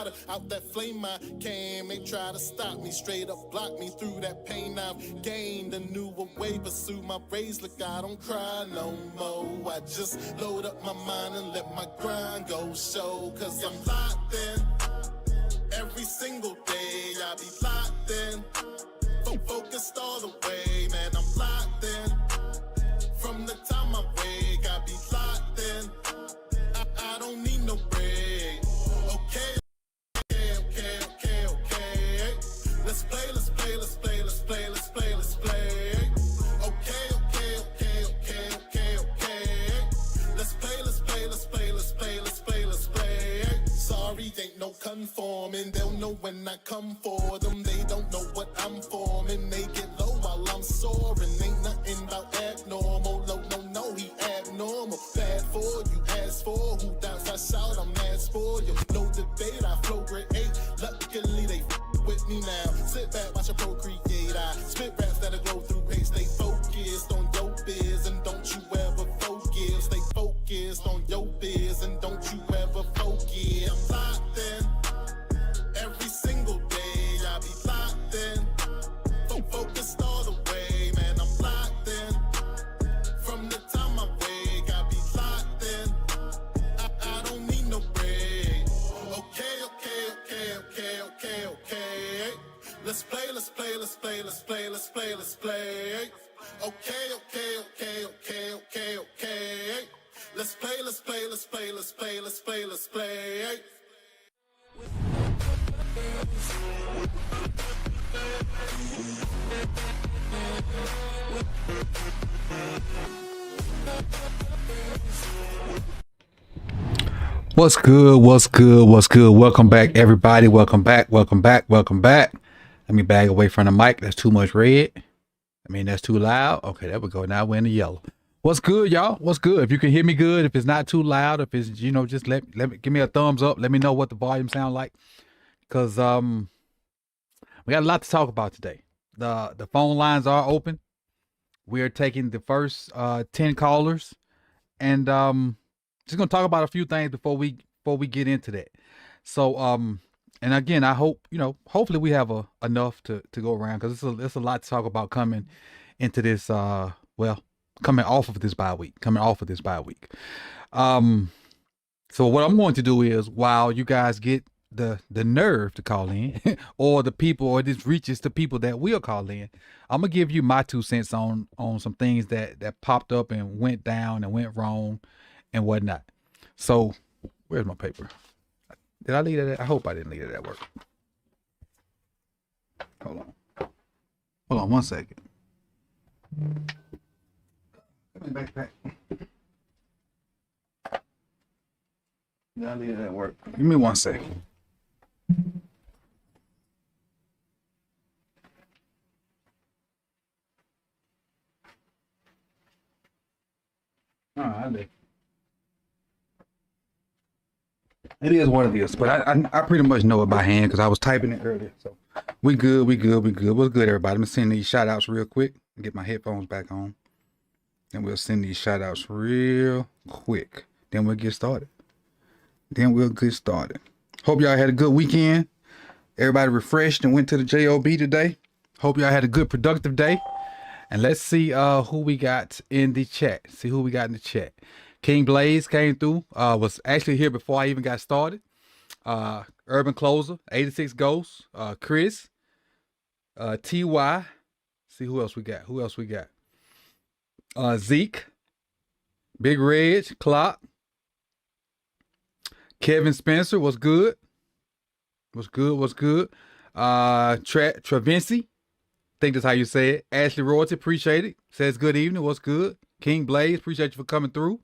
hotter. Out that flame I came, they try to stop me, straight up block me through that pain. I've gained a newer way, pursue my rays. Look, I don't cry no more. I just load up my mind and let my grind go show. Cause I'm locked in every single day. I be locked in, focused all the way, man. I'm locked in from the time I wake. I be locked in. I don't need no break. Okay. Let's play. Sorry, ain't no conforming. They'll know when I come for them. They don't know what I'm forming. They get low while I'm soaring. Ain't nothing about abnormal. No, he abnormal. Bad for you, ask for who doubts I shout. I'm asked for you. No debate, I flow grade 8. Luckily, they with me now. Sit back, watch a procreate. I spit raps that'll glow through pace. Stay focused on your biz and don't you ever focus. Stay focused on your biz and don't you ever focus. I'm locked in every single day. I be locked in, focused all the way, man. I'm locked in from the time I wake. I be locked in. I don't need no break. Okay. Let's play. Okay. Let's play. What's good? Welcome back, everybody. Welcome back. Let me bag away from the mic. That's too much red. That's too loud. Okay, there we go. Now we're in the yellow. What's good, y'all? What's good? If you can hear me good, if it's not too loud, if it's, just let me give me a thumbs up. Let me know what the volume sound like. Cause we got a lot to talk about today. The phone lines are open. We are taking the first 10 callers, and just gonna talk about a few things before we get into that. So and again, I hope hopefully we have enough to go around, because it's a lot to talk about coming into this coming off of this bye week. So what I'm going to do is, while you guys get the nerve to call in, or the people, or this reaches to people that will call in, I'm gonna give you my 2 cents on some things that popped up and went down and went wrong and whatnot. So where's my paper? Did I leave it at? I hope I didn't leave it at work. Hold on 1 second. Come in, backpack. Did I leave it at work? Give me 1 second. All right, it is what it is, but I pretty much know it by hand because I was typing it earlier. So we good. What's good, everybody? Let me send these shout outs real quick and get my headphones back on. And we'll send these shout outs real quick. Then we'll get started. Hope y'all had a good weekend. Everybody refreshed and went to the JOB today. Hope y'all had a good productive day. And let's see who we got in the chat. King Blaze came through, was actually here before I even got started. Urban Closer, 86 Ghosts, Chris, TY. See who else we got. Zeke, Big Reg, Clock, Kevin Spencer, what's good? Travinci, think that's how you say it. Ashley Royalty, appreciate it. Says good evening, what's good? King Blaze, appreciate you for coming through.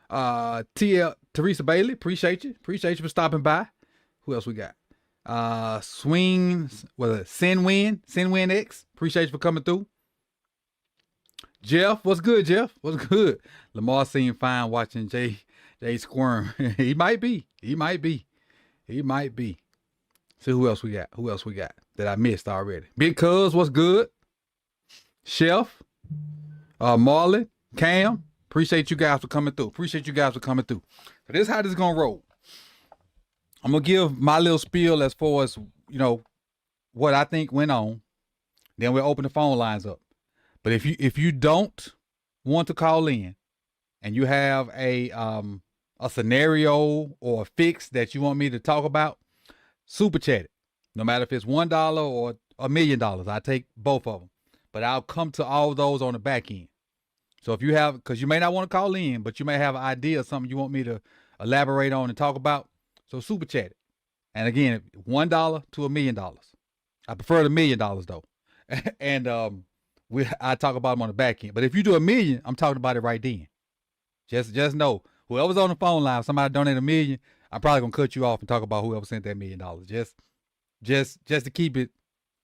Teresa Bailey, appreciate you for stopping by. Who else we got? Sinwin X, appreciate you for coming through. Jeff, what's good, Jeff? What's good? Lamar seemed fine watching Jay squirm. He might be. See who else we got that I missed already. Big Cuz, what's good? Chef, Marlon, Cam, appreciate you guys for coming through. So this is how this is gonna roll. I'm gonna give my little spiel as far as what I think went on. Then we'll open the phone lines up. But if you don't want to call in and you have a scenario or a fix that you want me to talk about, super chat it. No matter if it's $1 or $1,000,000, I take both of them. But I'll come to all those on the back end. So if you have, because you may not want to call in, but you may have an idea of something you want me to elaborate on and talk about, so super chat it. And again, $1 to $1,000,000. I prefer the $1,000,000 though. And I talk about them on the back end. But if you do $1 million, I'm talking about it right then. Just know, whoever's on the phone line, if somebody donate $1 million, I'm probably gonna cut you off and talk about whoever sent that $1 million. Just to keep it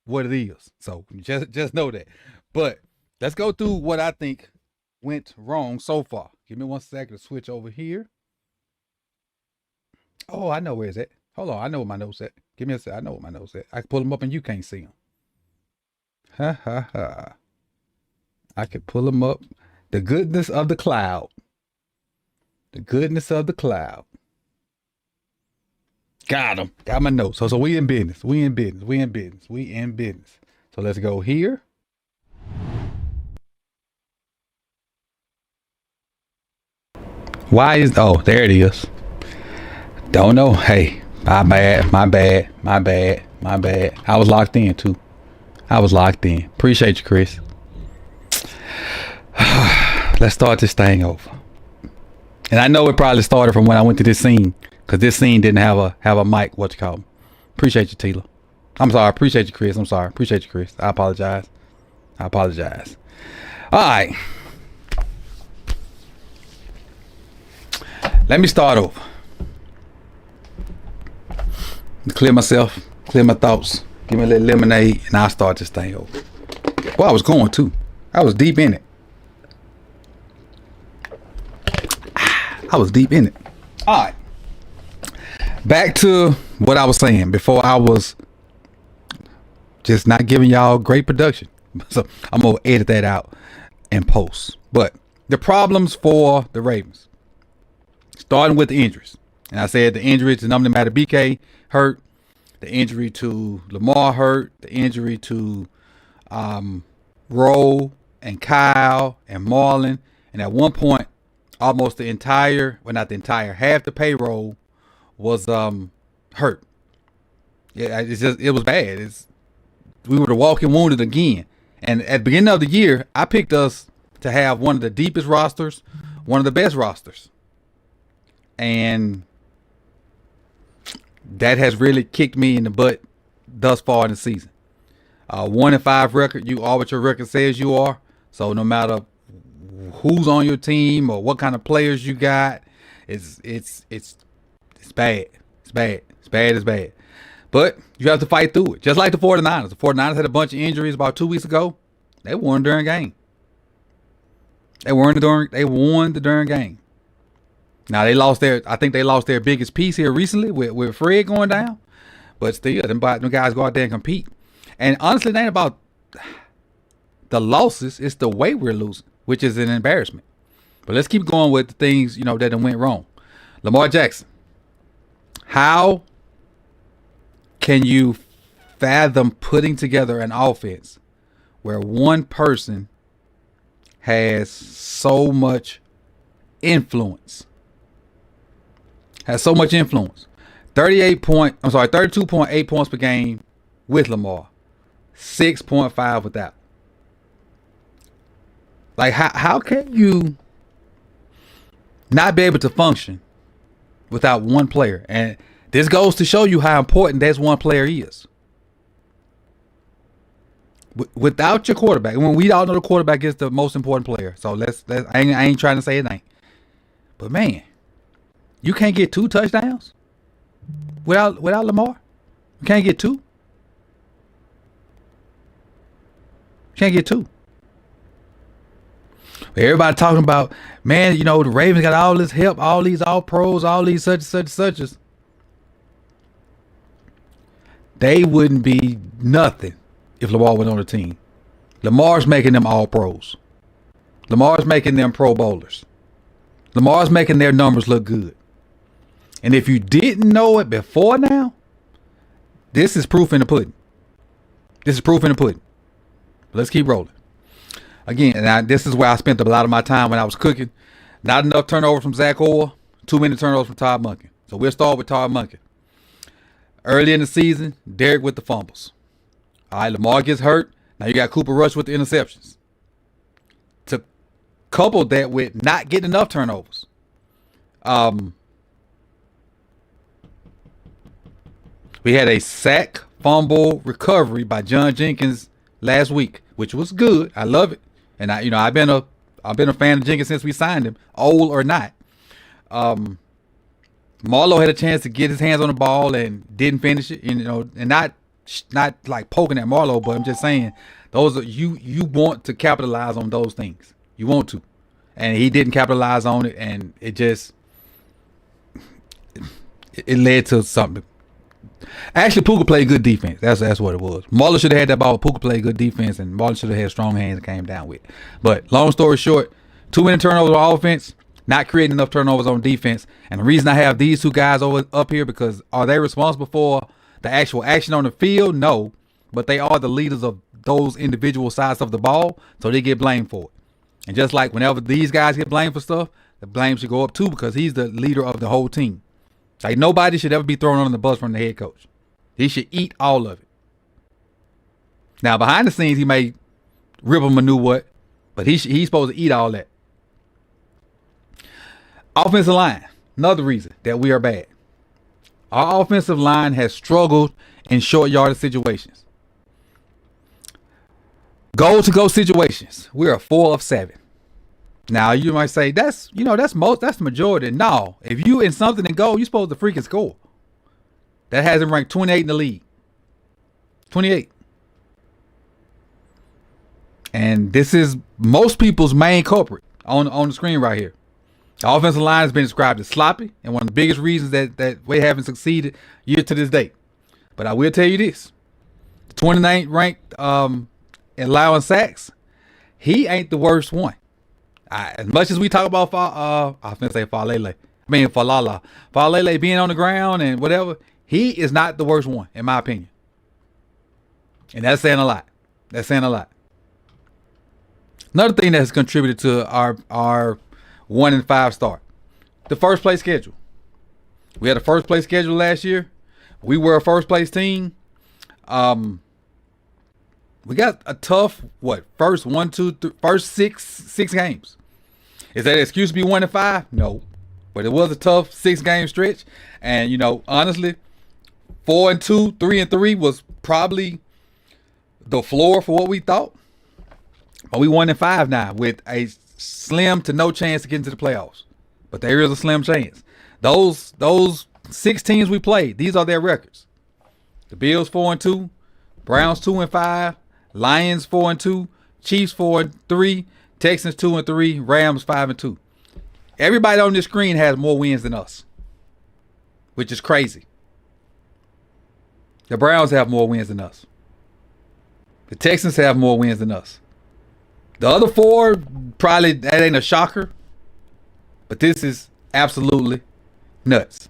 what it is. So just know that. But let's go through what I think went wrong so far. Give me 1 second to switch over here. Oh, I know where it's at. Hold on, I know where my notes at. Give me a second. I know where my notes at. I can pull them up and you can't see them. Ha ha ha. I can pull them up. The goodness of the cloud. The goodness of the cloud. Got them. Got my notes. So we in business. We in business. We in business. We in business. So let's go here. Why is, oh, there it is. Don't know. Hey, my bad. I was locked in too. Appreciate you, Chris. Let's start this thing over. And I know it probably started from when I went to this scene, because this scene didn't have a mic. What you call them? Appreciate you, Tila. I'm sorry. Appreciate you, Chris. I'm sorry. Appreciate you, Chris. I apologize. All right. Let me start over. Clear myself, clear my thoughts, give me a little lemonade, and I'll start this thing over. Well, I was going too. I was deep in it. All right. Back to what I was saying before. I was just not giving y'all great production. So I'm going to edit that out and post. But the problems for the Ravens, starting with the injuries. And I said the injury to Numbly BK hurt, the injury to Lamar hurt, the injury to Rowe and Kyle and Marlon. And at one point, almost the entire, well, not the entire, half the payroll was hurt. Yeah, it was bad. We were the walking wounded again. And at the beginning of the year, I picked us to have one of the deepest rosters, one of the best rosters. And that has really kicked me in the butt thus far in the season. 1-5 record, you are what your record says you are. So no matter who's on your team or what kind of players you got, it's bad. It's bad. But you have to fight through it. Just like the 49ers. The 49ers had a bunch of injuries about 2 weeks ago. They won during game. They won the darn game. Now I think they lost their biggest piece here recently with Fred going down. But still, them guys go out there and compete. And honestly, it ain't about the losses, it's the way we're losing, which is an embarrassment. But let's keep going with the things, that went wrong. Lamar Jackson. How can you fathom putting together an offense where one person has so much influence? 32.8 points per game with Lamar, 6.5 without. Like, how can you not be able to function without one player? And this goes to show you how important that one player is. Without your quarterback, when we all know the quarterback is the most important player. So I ain't trying to say it ain't. But man, you can't get 2 touchdowns without Lamar. You can't get 2. Everybody talking about, man, the Ravens got all this help, all these all pros, all these suches. They wouldn't be nothing if Lamar went on the team. Lamar's making them all pros. Lamar's making them pro bowlers. Lamar's making their numbers look good. And if you didn't know it before now, this is proof in the pudding. This is proof in the pudding. Let's keep rolling. Again, and this is where I spent a lot of my time when I was cooking. Not enough turnovers from Zach Orr. Too many turnovers from Todd Monken. So we'll start with Todd Monken. Early in the season, Derek with the fumbles. All right, Lamar gets hurt. Now you got Cooper Rush with the interceptions. To couple that with not getting enough turnovers. We had a sack fumble recovery by John Jenkins last week, which was good. I love it. And I've been a fan of Jenkins since we signed him, old or not. Marlowe had a chance to get his hands on the ball and didn't finish it, and not like poking at Marlowe, but I'm just saying those are you want to capitalize on those things. You want to. And he didn't capitalize on it, and it led to something. Actually, Puka played good defense. That's what it was. Marlowe should have had that ball. Puka played good defense, and Marlowe should have had strong hands and came down with it. But long story short, too many turnovers on offense, not creating enough turnovers on defense. And the reason I have these two guys up here, because are they responsible for the actual action on the field? No. But they are the leaders of those individual sides of the ball, so they get blamed for it. And just like whenever these guys get blamed for stuff, the blame should go up too, because he's the leader of the whole team. Like, nobody should ever be thrown on the bus from the head coach. He should eat all of it. Now, behind the scenes, he may rip him a new what, but he's supposed to eat all that. Offensive line, another reason that we are bad. Our offensive line has struggled in short yardage situations. Goal-to-go situations, we are 4 of 7. Now you might say that's the majority. No, if you in something and go, you're supposed to freaking score. That has him ranked 28 in the league. 28. And this is most people's main culprit on the screen right here. The offensive line has been described as sloppy, and one of the biggest reasons that we haven't succeeded year to this day. But I will tell you this: 29th ranked in allowing sacks, he ain't the worst one. As much as we talk about I was gonna say Falele being on the ground and whatever, he is not the worst one in my opinion. And that's saying a lot. Another thing that has contributed to our 1-5 start, the first place schedule. We had a first place schedule last year. We were a first place team. We got a tough first six games. Is that an excuse to be 1-5? No, but it was a tough 6-game stretch, and honestly, 4-2, 3-3 was probably the floor for what we thought. But we 1-5 now with a slim to no chance to get into the playoffs. But there is a slim chance. Those 6 teams we played, these are their records. The Bills 4-2, Browns 2-5, Lions 4-2, Chiefs 4-3, Texans 2-3, Rams 5-2. Everybody on this screen has more wins than us, which is crazy. The Browns have more wins than us. The Texans have more wins than us. The other 4, probably that ain't a shocker, but this is absolutely nuts.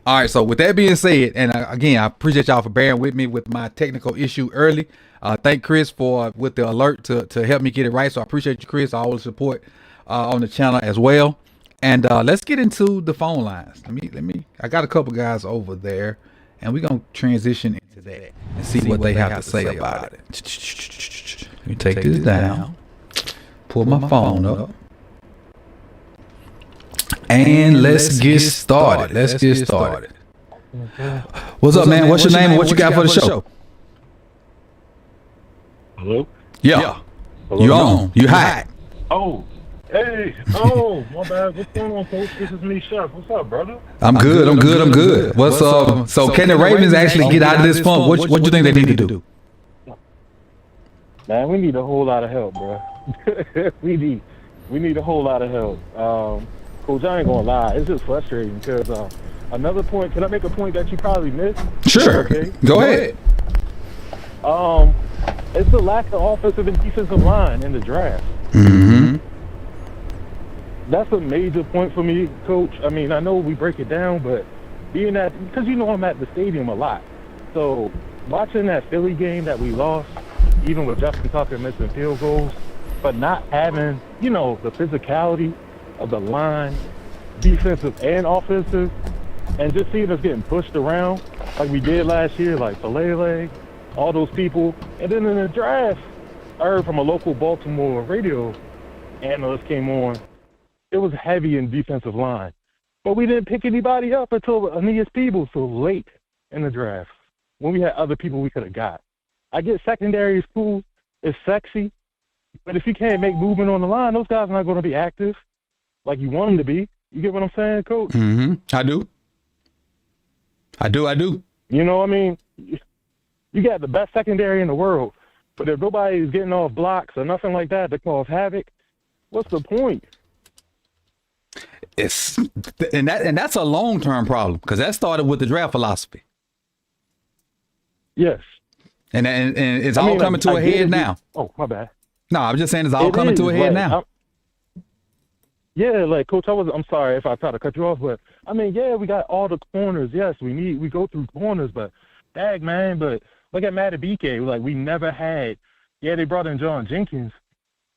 All right, so with that being said, and again, I appreciate y'all for bearing with me with my technical issue early. Thank Chris with the alert to help me get it right. So I appreciate you, Chris. I always support on the channel as well. And let's get into the phone lines. Let me. I got a couple guys over there, and we're gonna transition into that and see what they have to say about it. Let me take this down. Pull my phone up. And let's get started. What's up, man? What's your name and what you got for the show? Hello? Yeah. Hello? You on. You hot. Oh. Hey. Oh, my bad. What's going on, folks? This is me, Chef. What's up, brother? I'm good. What's up? So can the Ravens actually get out of this funk? What do you think they need to do? Man, we need a whole lot of help, bro. we need a whole lot of help. Coach, I ain't gonna lie. It's just frustrating because another point. Can I make a point that you probably missed? Sure. Okay. Go ahead. It's the lack of offensive and defensive line in the draft. Mm-hmm. That's a major point for me, Coach. I mean, I know we break it down, but being at, because I'm at the stadium a lot. So watching that Philly game that we lost, even with Justin Tucker missing field goals, but not having, the physicality of the line, defensive and offensive, and just seeing us getting pushed around like we did last year, like Falele, all those people. And then in the draft, I heard from a local Baltimore radio analyst came on. It was heavy in defensive line. But we didn't pick anybody up until Aeneas Peebles so late in the draft when we had other people we could have got. I get secondary is cool. It's sexy. But if you can't make movement on the line, those guys are not going to be active like you want them to be. You get what I'm saying, Coach? Mm-hmm. I do. You know what I mean? You got the best secondary in the world. But if nobody's getting off blocks or nothing like that to cause havoc, what's the point? And that's a long-term problem because that started with the draft philosophy. Yes. And it's all coming to a head now. Oh, my bad. No, I'm just saying it's all coming to a head now. Yeah, like, Coach, I'm sorry if I try to cut you off, but I mean, yeah, we got all the corners. Yes, we go through corners, but dag, man, but look at Madubuike. Like, we never had, they brought in John Jenkins,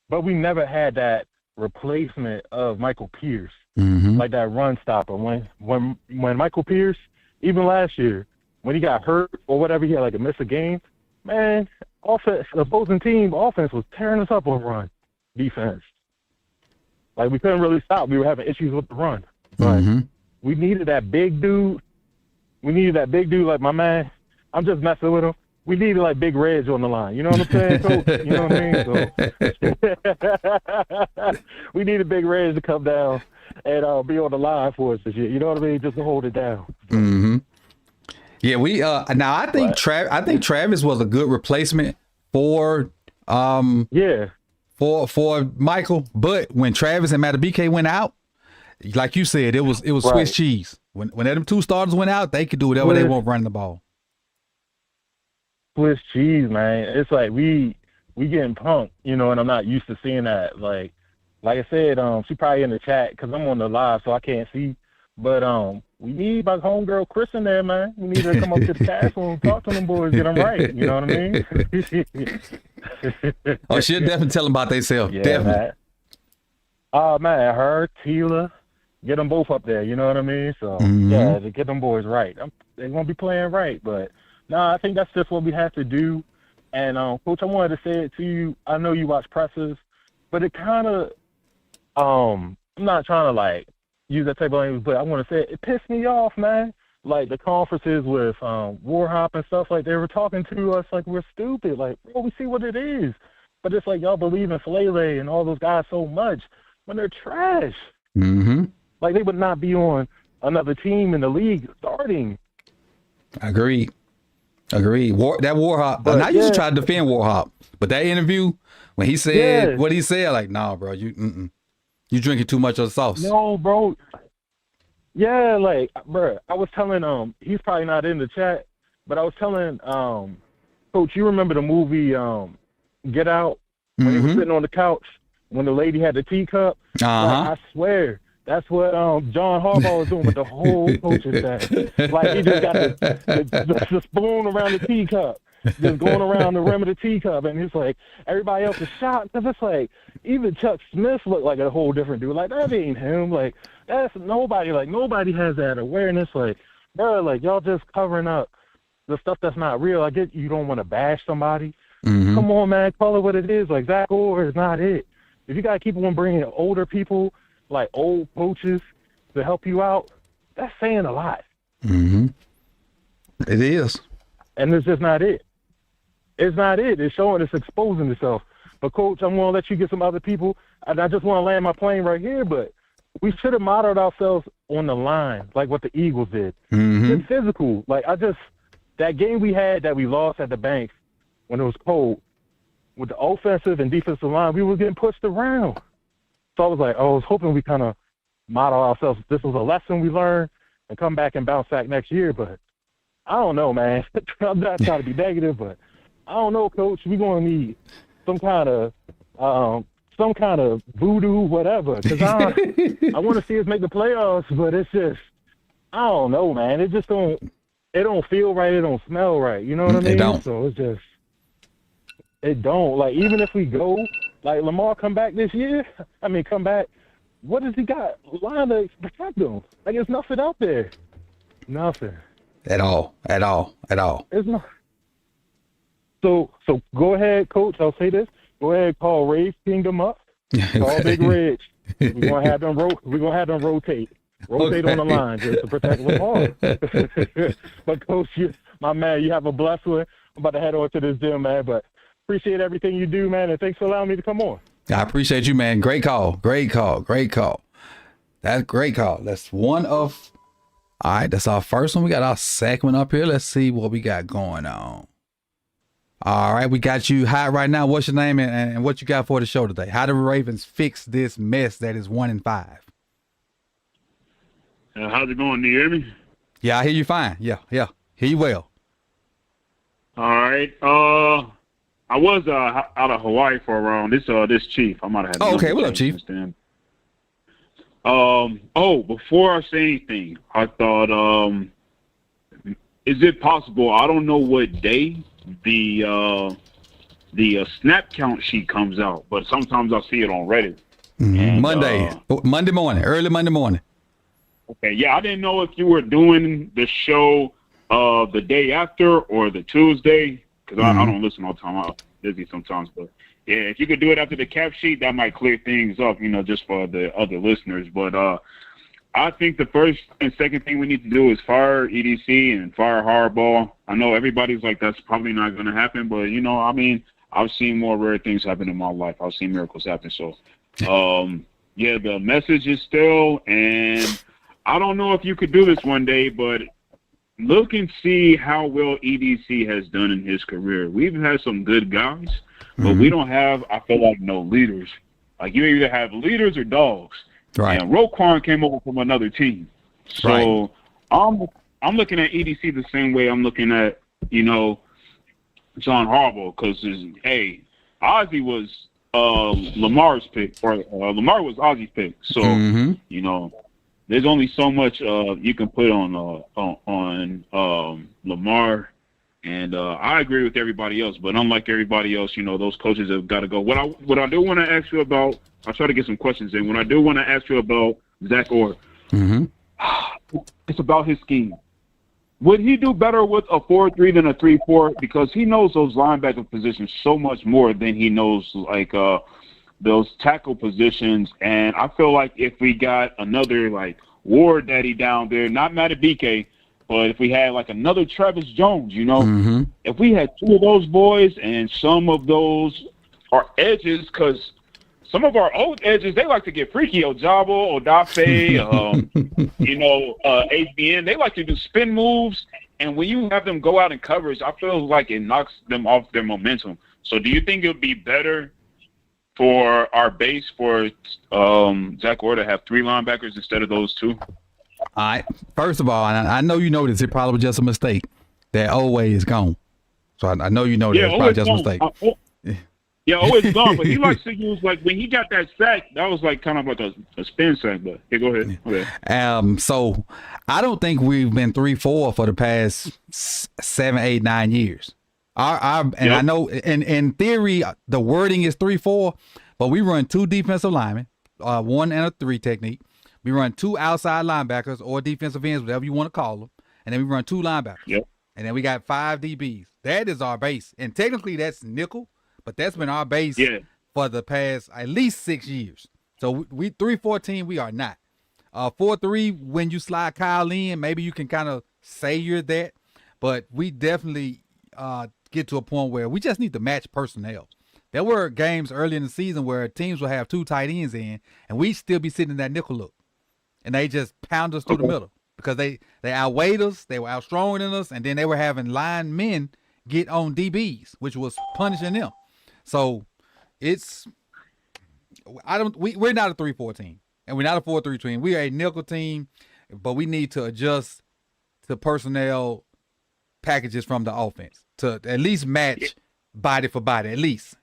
but we never had that replacement of Michael Pierce, like that run stopper. When Michael Pierce, even last year, when he got hurt or whatever, he had like a miss a game, man, the opposing team offense was tearing us up on run defense. Like, we couldn't really stop. We were having issues with the run. But we needed that big dude. We needed that big dude like my man. I'm just messing with him. We needed, like, Big Reg on the line. You know what I'm saying, Coach? You know what I mean? So we needed Big Reg to come down and be on the line for us this year. You know what I mean? Just to hold it down. Mm-hmm. Yeah, we now I think Travis was a good replacement for for Michael, but when Travis and Madubuike went out, like you said, it was Swiss cheese. When them two starters went out, they could do whatever they want running the ball. Swiss cheese, man. It's like we getting punked, and I'm not used to seeing that. Like I said, she probably in the chat because I'm on the live, so I can't see. But we need my homegirl Chris in there, man. We need to come up to the castle and talk to them boys, get them right. You know what I mean? Oh, she'll definitely tell them about themselves. Yeah, definitely. Man, her, Tila, get them both up there. You know what I mean? So yeah, to get them boys right. They won't be playing right, but I think that's just what we have to do. And Coach, I wanted to say it to you. I know you watch pressers, but it kind of, I'm not trying to like use that type of language, but I want to say it pissed me off, man. Like the conferences with Warhop and stuff, like they were talking to us like we're stupid. Like, bro, we see what it is. But it's like y'all believe in Falele and all those guys so much when they're trash. Like they would not be on another team in the league starting. Agreed. That Warhop. Now you just try to defend Warhop, but that interview when he said what he said, like, nah, bro, you drinking too much of the sauce. No, bro. Yeah, like, bro, I was telling he's probably not in the chat, but I was telling Coach, you remember the movie Get Out when he was sitting on the couch when the lady had the teacup? Like, I swear. That's what John Harbaugh was doing with the whole coaching staff. Like, he just got the spoon around the teacup, just going around the rim of the teacup, and it's like everybody else is shocked because it's like even Chuck Smith looked like a whole different dude. Like, that ain't him. Like, that's nobody. Like, nobody has that awareness. Like, bro, like, y'all just covering up the stuff that's not real. I get you don't want to bash somebody. Come on, man, call it what it is. Like, Zach Orr is not it. If you got to keep on bringing older people, like old coaches, to help you out, that's saying a lot. It is. And it's just not it. It's not it. It's showing, it's exposing itself. But, Coach, I'm going to let you get some other people. And I just want to land my plane right here, but we should have modeled ourselves on the line, like what the Eagles did. It's physical. Like, that game we had that we lost at the bank when it was cold, with the offensive and defensive line, we were getting pushed around. So I was like, I was hoping we kind of model ourselves. This was a lesson we learned and come back and bounce back next year. But I don't know, man. I'm not trying to be negative, but I don't know, Coach. We're going to need some kind of some kind of voodoo, whatever. Because I want to see us make the playoffs, but it's just, I don't know, man. It just don't feel right. It don't smell right. You know what I mean? It don't. So it's just, it don't. Like, even if we go, like, Lamar come back this year, come back, what does he got lined to protect him? Like, there's nothing out there. Nothing. At all. It's not. So go ahead, Coach. I'll say this. Go ahead, call Ray's Kingdom up. Call Big Reg. We're gonna have them rotate on the line just to protect Lamar. But Coach, my man, you have a blessed one. I'm about to head over to this gym, man. But appreciate everything you do, man, and thanks for allowing me to come on. I appreciate you, man. Great call. That's great call. That's one of. All right, that's our first one. We got our second one up here. Let's see what we got going on. All right, we got you hot right now. What's your name and what you got for the show today? How do the Ravens fix this mess that is 1-5? How's it going? Do you hear me? Yeah, I hear you fine. Yeah. Hear you well. All right. I was out of Hawaii for a round. This Chief. I might have had. Oh, okay. What up, Chief? Before I say anything, I thought, is it possible? I don't know what day the snap count sheet comes out, but sometimes I see it on Reddit. And, Monday morning, early Monday morning. Okay, yeah, I didn't know if you were doing the show the day after or the Tuesday, because I don't listen all the time. I'm busy sometimes, but yeah, if you could do it after the cap sheet, that might clear things up, just for the other listeners. But I think the first and second thing we need to do is fire EDC and fire Harbaugh. I know everybody's like, that's probably not going to happen, but, I've seen more rare things happen in my life. I've seen miracles happen. So, yeah, the message is still, and I don't know if you could do this one day, but look and see how well EDC has done in his career. We've had some good guys, but we don't have, I feel like, no leaders. Like, you either have leaders or dogs. Right. And Roquan came over from another team. So I'm looking at EDC the same way I'm looking at, John Harbaugh, because, hey, Ozzie was Lamar's pick, or Lamar was Ozzie's pick. So, there's only so much you can put on Lamar. And I agree with everybody else, but unlike everybody else, those coaches have got to go. What I do want to ask you about, I'll try to get some questions in. What I do want to ask you about Zach Orr, it's about his scheme. Would he do better with a 4-3 than a 3-4? Because he knows those linebacker positions so much more than he knows, like, those tackle positions. And I feel like if we got another, like, War Daddy down there, not Matabike, but if we had, like, another Travis Jones, if we had two of those boys and some of those are edges, because some of our old edges, they like to get freaky. Ojabo, Odafe, HBN, they like to do spin moves. And when you have them go out in coverage, I feel like it knocks them off their momentum. So do you think it would be better for our base for Zach Orr to have three linebackers instead of those two? All right. First of all, I know you know this. It probably was just a mistake. That Oweh is gone. So I know you know that. It's probably just a mistake. Always gone. But he likes to use, like, when he got that sack, that was like kind of like a spin sack. But yeah, go ahead. Okay. So I don't think we've been 3-4 for the past 7, 8, 9 years. I know in theory the wording is 3-4, but we run two defensive linemen, 1 and a 3 technique. We run two outside linebackers or defensive ends, whatever you want to call them, and then we run two linebackers. Yep. And then we got 5 DBs. That is our base, and technically that's nickel, but that's been our base for the past at least 6 years. So we 3-4 we are not. 4-3 when you slide Kyle in, maybe you can kind of say you're that, but we definitely get to a point where we just need to match personnel. There were games early in the season where teams will have 2 tight ends in, and we'd still be sitting in that nickel look. And they just pound us through the middle because they outweighed us, they were out stronger than us, and then they were having linemen get on DBs, which was punishing them. So we're not a 3-4 team, and we're not a 4-3 team. We are a nickel team, but we need to adjust to personnel packages from the offense to at least match body for body, at least.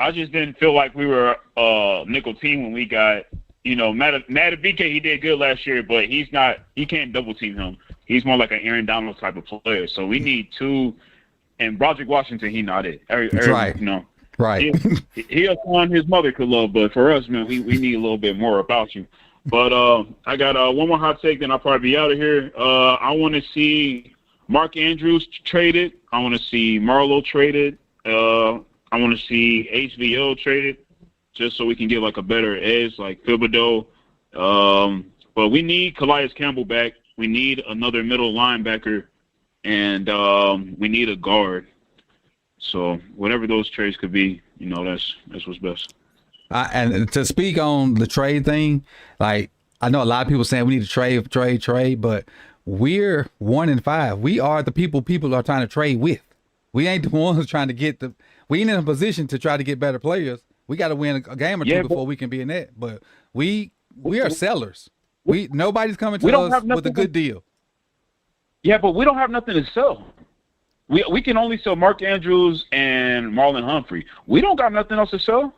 I just didn't feel like we were nickel team when we got, Matabike, he did good last year, but he can't double team him. He's more like an Aaron Donald type of player. So we need two, and Broderick Washington, he not it. That's right. Right. He'll find his mother could love, but for us, man, we need a little bit more about you. But I got one more hot take, then I'll probably be out of here. I want to see Mark Andrews traded. I want to see Marlowe traded. I want to see HVO traded, just so we can get like a better edge, like Thibodeau. But we need Calais Campbell back. We need another middle linebacker, and we need a guard. So whatever those trades could be, that's what's best. And to speak on the trade thing, like I know a lot of people saying we need to trade, but we're 1-5. We are the people are trying to trade with. We ain't the ones trying to get we ain't in a position to try to get better players. We got to win a game or two before we can be in that. But we are sellers. Nobody's coming to us with a good deal. Yeah, but we don't have nothing to sell. We can only sell Mark Andrews and Marlon Humphrey. We don't got nothing else to sell.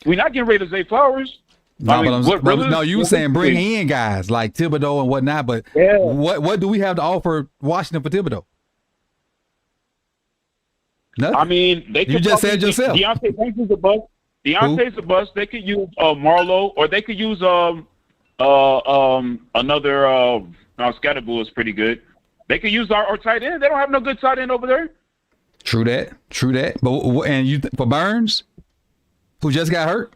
We're not getting rid of Zay Flowers. No, you were saying bring in guys like Thibodeau and whatnot, but what do we have to offer Washington for Thibodeau? Nothing. I mean, they could. You just said yourself. Deontay Banks is a bust. Deontay's a bust. They could use Marlowe, or they could use another. Scatterboo is pretty good. They could use our tight end. They don't have no good tight end over there. True that. But for Burns, who just got hurt.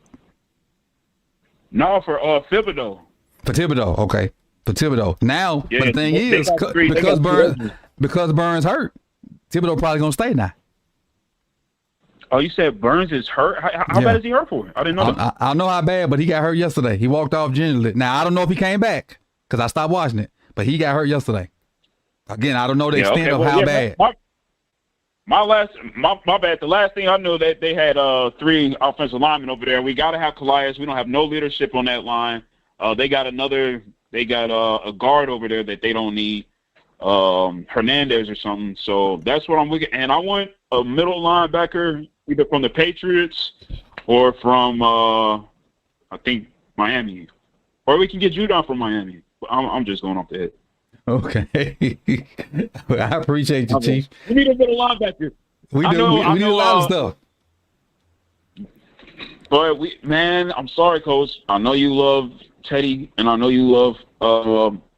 No, for Thibodeau. For Thibodeau, okay. For Thibodeau. Now, yeah, but the thing is, because Burns hurt, Thibodeau probably gonna stay now. Oh, you said Burns is hurt? How bad is he hurt for? I didn't know that. I don't know how bad, but he got hurt yesterday. He walked off gingerly. Now, I don't know if he came back because I stopped watching it, but he got hurt yesterday. Again, I don't know the extent of how bad. My bad. The last thing I knew that they had 3 offensive linemen over there. We got to have Calais. We don't have no leadership on that line. They got a guard over there that they don't need, Hernandez or something. So that's what I'm looking. And I want a middle linebacker either from the Patriots or from I think Miami, or we can get Judon from Miami. I'm just going off the head. Okay. I appreciate you, Chief. We need a middle linebacker. We need a lot of stuff. But I'm sorry, Coach. I know you love Teddy, and I know you love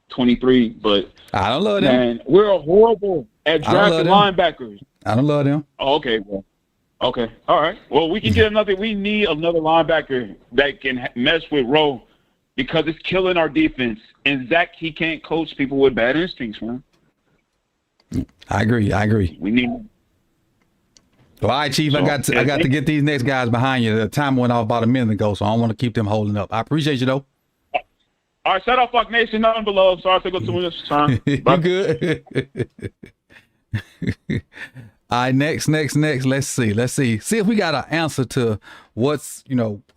23, but I don't love them. Man, we're horrible at drafting linebackers. I don't love them. Oh, okay, well, okay, all right. Well, we can get another. We need another linebacker that can mess with Rowe, because it's killing our defense. And Zach, he can't coach people with bad instincts, man. I agree. We need. Well, all right, Chief. I got to get these next guys behind you. The time went off about a minute ago, so I don't want to keep them holding up. I appreciate you though. All right, shout out Fox Nation, nothing below. Sorry to go too much time. You good? All right, next. Let's see. See if we got an answer to what's,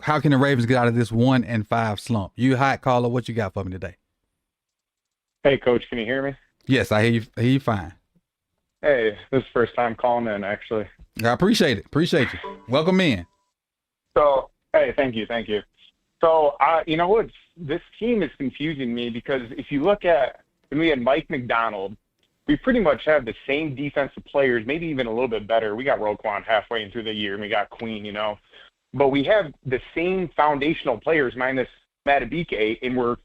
how can the Ravens get out of this 1-5 slump? You hot caller, what you got for me today? Hey, Coach, can you hear me? Yes, I hear you fine. Hey, this is the first time calling in, actually. I appreciate it. Appreciate you. Welcome in. So, hey, thank you. So, you know what? This team is confusing me because if you look at when we had Mike McDonald, we pretty much have the same defensive players, maybe even a little bit better. We got Roquan halfway through the year, and we got Queen, But we have the same foundational players minus Matabike, and we're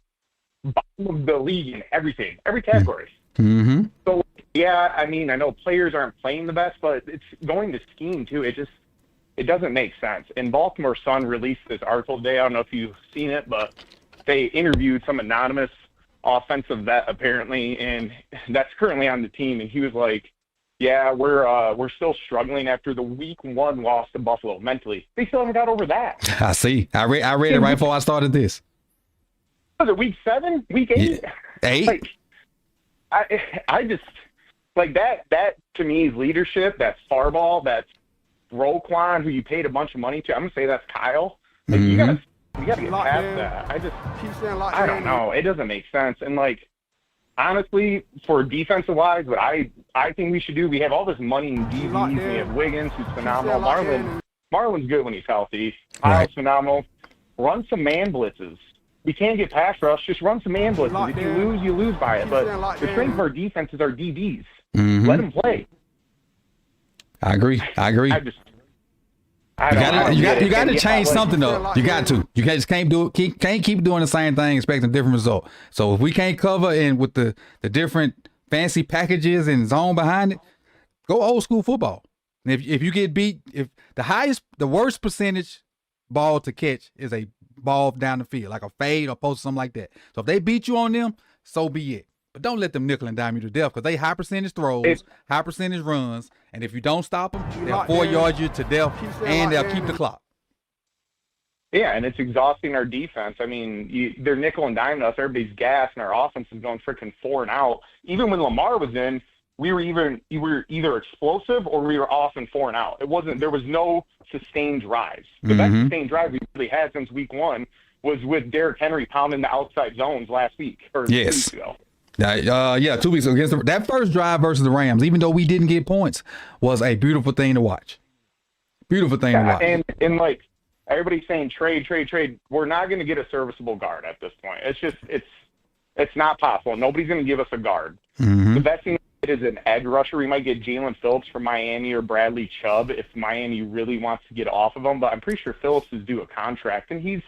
bottom of the league in every category. Mm-hmm. So, yeah, I mean, I know players aren't playing the best, but it's going to scheme, too. It doesn't make sense. And Baltimore Sun released this article today. I don't know if you've seen it, but they interviewed some anonymous offensive vet, apparently, and that's currently on the team. And he was like, yeah, we're still struggling after the week 1 loss to Buffalo mentally. They still haven't got over that. I see. I read it right before I started this. Was it week 7? Week 8? Yeah. 8? I just like that to me is leadership. That's Harbaugh. That's Roquan, who you paid a bunch of money to. I'm gonna say that's Kyle. Like, you gotta get past that. I don't know. It doesn't make sense. And honestly, for defensive wise, what I think we should do, we have all this money in DBs. We have Wiggins, who's phenomenal. Marlon's good when he's healthy. Kyle's phenomenal. Run some man blitzes. We can't get pass rush. Just run some man blitzes. If you lose, you lose by it. But the strength of our defense is our DBs. Let them play. I agree. You got to change something up. You got to. You just can't do it. Can't keep doing the same thing, expecting a different result. So if we can't cover in with the different fancy packages and zone behind it, go old school football. And if you get beat, if the worst percentage ball to catch is a ball down the field, like a fade or post, something like that. So if they beat you on them, so be it. But don't let them nickel and dime you to death, because they high percentage throws, high percentage runs, and if you don't stop them, they'll 4 yard you to death, and they'll keep the clock. Yeah, and it's exhausting our defense. I mean, they're nickel and diming us. Everybody's gassed, and our offense is going freaking 4 and out. Even when Lamar was in, we were either explosive or we were off and 4 and out. There was no sustained drives. The best sustained drive we really had since week 1 was with Derrick Henry pounding the outside zones last week or 2 weeks ago. 2 weeks ago against that first drive versus the Rams, even though we didn't get points, was a beautiful thing to watch. Beautiful thing to watch. And like everybody's saying, trade. We're not going to get a serviceable guard at this point. It's just it's not possible. Nobody's going to give us a guard. The best thing is an edge rusher. We might get Jalen Phillips from Miami or Bradley Chubb if Miami really wants to get off of him. But I'm pretty sure Phillips is due a contract, and he's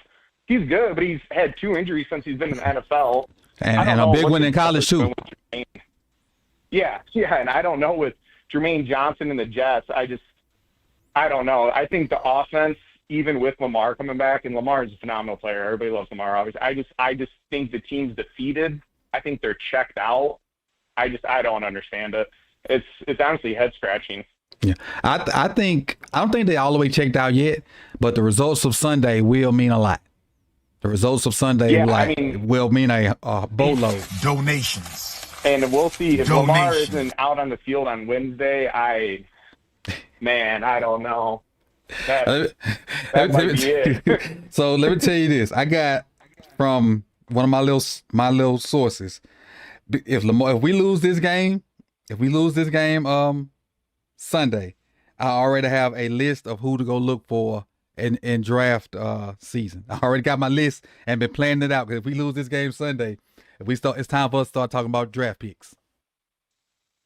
good, but he's had 2 injuries since he's been in the NFL. And a big one in college, too. Yeah, and I don't know with Jermaine Johnson and the Jets. I don't know. I think the offense, even with Lamar coming back, and Lamar is a phenomenal player. Everybody loves Lamar, obviously. I just think the team's defeated. I think they're checked out. I don't understand it. It's honestly head scratching. Yeah, I don't think they all the way checked out yet, but the results of Sunday will mean a lot. The results of Sunday will mean a boatload. Donations. And we'll see if Lamar isn't out on the field on Wednesday. I don't know. That might be it. So let me tell you this: I got from one of my little sources. If we lose this game, Sunday, I already have a list of who to go look for in draft season. I already got my list and been planning it out, because if we lose this game Sunday, it's time for us to start talking about draft picks.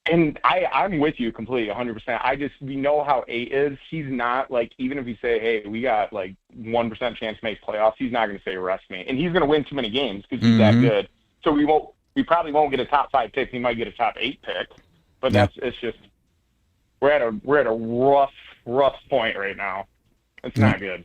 And I'm with you completely, 100%. We know how A is. He's not like, even if you say, hey, we got like 1% chance to make playoffs, he's not going to say rest me. And he's going to win too many games because he's that good. So we probably won't get a top 5 pick. We might get a top 8 pick. But it's just, we're at a rough point right now. It's not good.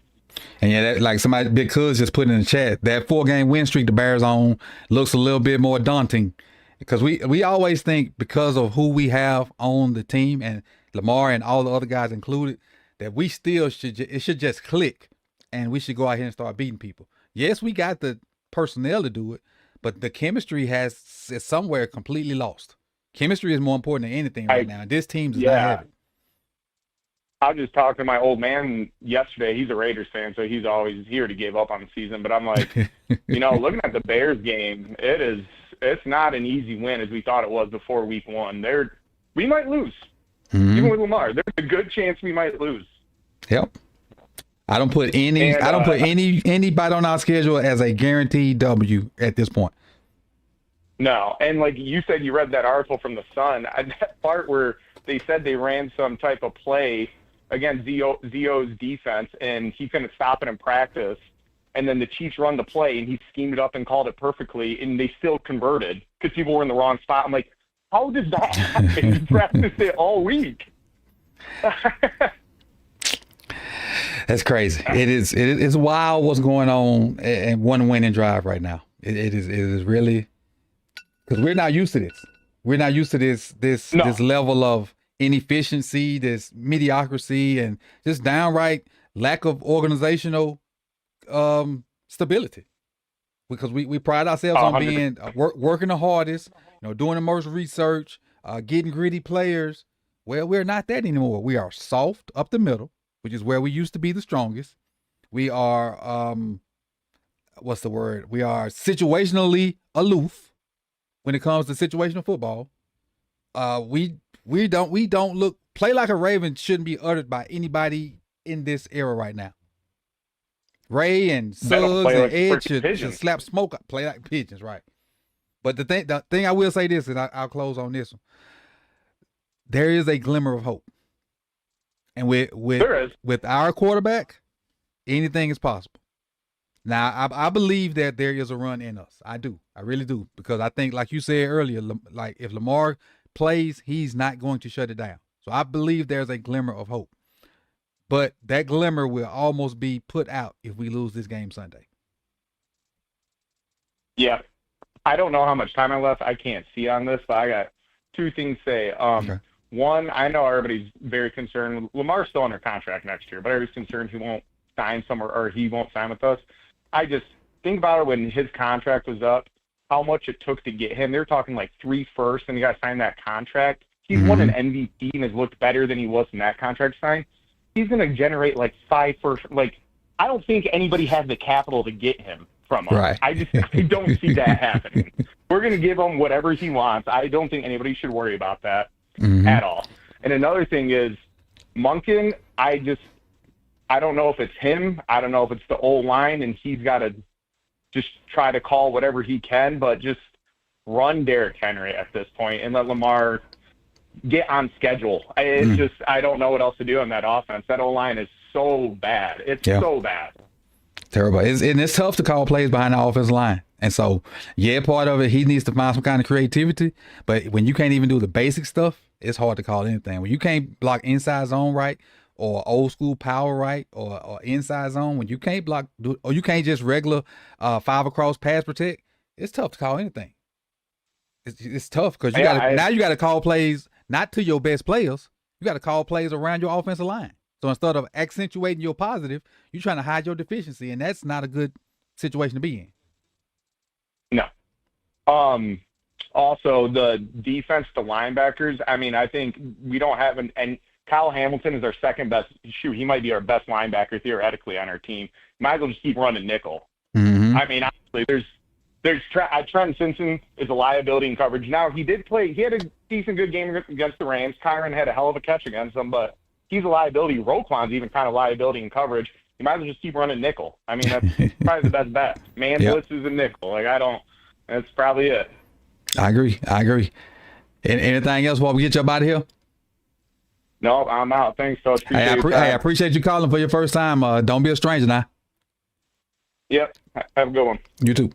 And yeah, like somebody, Big Cuz just put in the chat, that 4-game win streak the Bears on looks a little bit more daunting, because we always think, because of who we have on the team and Lamar and all the other guys included, that we still it should just click and we should go out here and start beating people. Yes, we got the personnel to do it, but the chemistry is somewhere completely lost. Chemistry is more important than anything right now. This team does not have it. I was just talking to my old man yesterday. He's a Raiders fan, so he's always here to give up on the season. But I'm like, looking at the Bears game, it's not an easy win as we thought it was before week 1. We might lose. Even with Lamar, there's a good chance we might lose. Yep. I don't put anybody on our schedule as a guaranteed W at this point. No, and like you said, you read that article from the Sun. That part where they said they ran some type of play against Zio's defense, and he couldn't stop it in practice. And then the Chiefs run the play, and he schemed it up and called it perfectly, and they still converted because people were in the wrong spot. I'm like, how does that happen? You practiced it all week. That's crazy. It is wild what's going on in one winning drive right now. It is really, because we're not used to this. We're not used to this level of inefficiency, this mediocrity, and just downright lack of organizational stability. Because we pride ourselves on being working the hardest, doing the most research, getting gritty players. Well, we're not that anymore. We are soft up the middle, which is where we used to be the strongest. We are, what's the word? We are situationally aloof. when it comes to situational football. We don't look play like a Raven shouldn't be uttered by anybody in this era right now. Ray and They don't Suggs play and like Ed freaking should pigeons. slap smoke up, play like pigeons, right? But the thing I will say this, and I'll close on this one. There is a glimmer of hope, and There is. with our quarterback, anything is possible. Now, I believe that there is a run in us. I do. I really do. Because I think, like you said earlier, like if Lamar plays, he's not going to shut it down. So I believe there's a glimmer of hope. But that glimmer will almost be put out if we lose this game Sunday. Yeah. I don't know how much time I left. I can't see on this, but I got two things to say. Okay. One, I know everybody's very concerned. Lamar's still under contract next year, but everybody's concerned he won't sign somewhere or he won't sign with us. I just think about it when his contract was up, how much it took to get him. They were talking like 3 firsts, and he got to sign that contract. He's won an MVP and has looked better than he was in that contract sign. He's going to generate like 5 firsts. Like, I don't think anybody has the capital to get him from us. Right. I don't see that happening. We're going to give him whatever he wants. I don't think anybody should worry about that at all. And another thing is, Monken, I don't know if it's him. I don't know if it's the old line, and he's got to just try to call whatever he can, but just run Derrick Henry at this point and let Lamar get on schedule. It's just, I don't know what else to do on that offense. That old line is so bad. It's so bad. Terrible. It's tough to call plays behind the offensive line. And so, part of it, he needs to find some kind of creativity. But when you can't even do the basic stuff, it's hard to call anything. When you can't block inside zone right, or old school power right, or inside zone, when you can't block, or you can't just regular 5 across pass protect, it's tough to call anything. It's tough because you got to call plays not to your best players. You got to call plays around your offensive line. So instead of accentuating your positive, you're trying to hide your deficiency, and that's not a good situation to be in. No. Also, the defense to linebackers, I mean, I think we don't have and Kyle Hamilton is our second best. Shoot, he might be our best linebacker theoretically on our team. Might as well just keep running nickel. I mean, honestly, there's Trent Simpson is a liability in coverage. Now, he had a decent good game against the Rams. Kyron had a hell of a catch against them, but he's a liability. Roquan's even kind of liability in coverage. You might as well just keep running nickel. I mean, that's probably the best bet. Man blitzes and nickel. That's probably it. I agree. Anything else while we get you up out of here? No, I'm out. Thanks, Coach. I appreciate you calling for your first time. Don't be a stranger now. Yep. Have a good one. You too.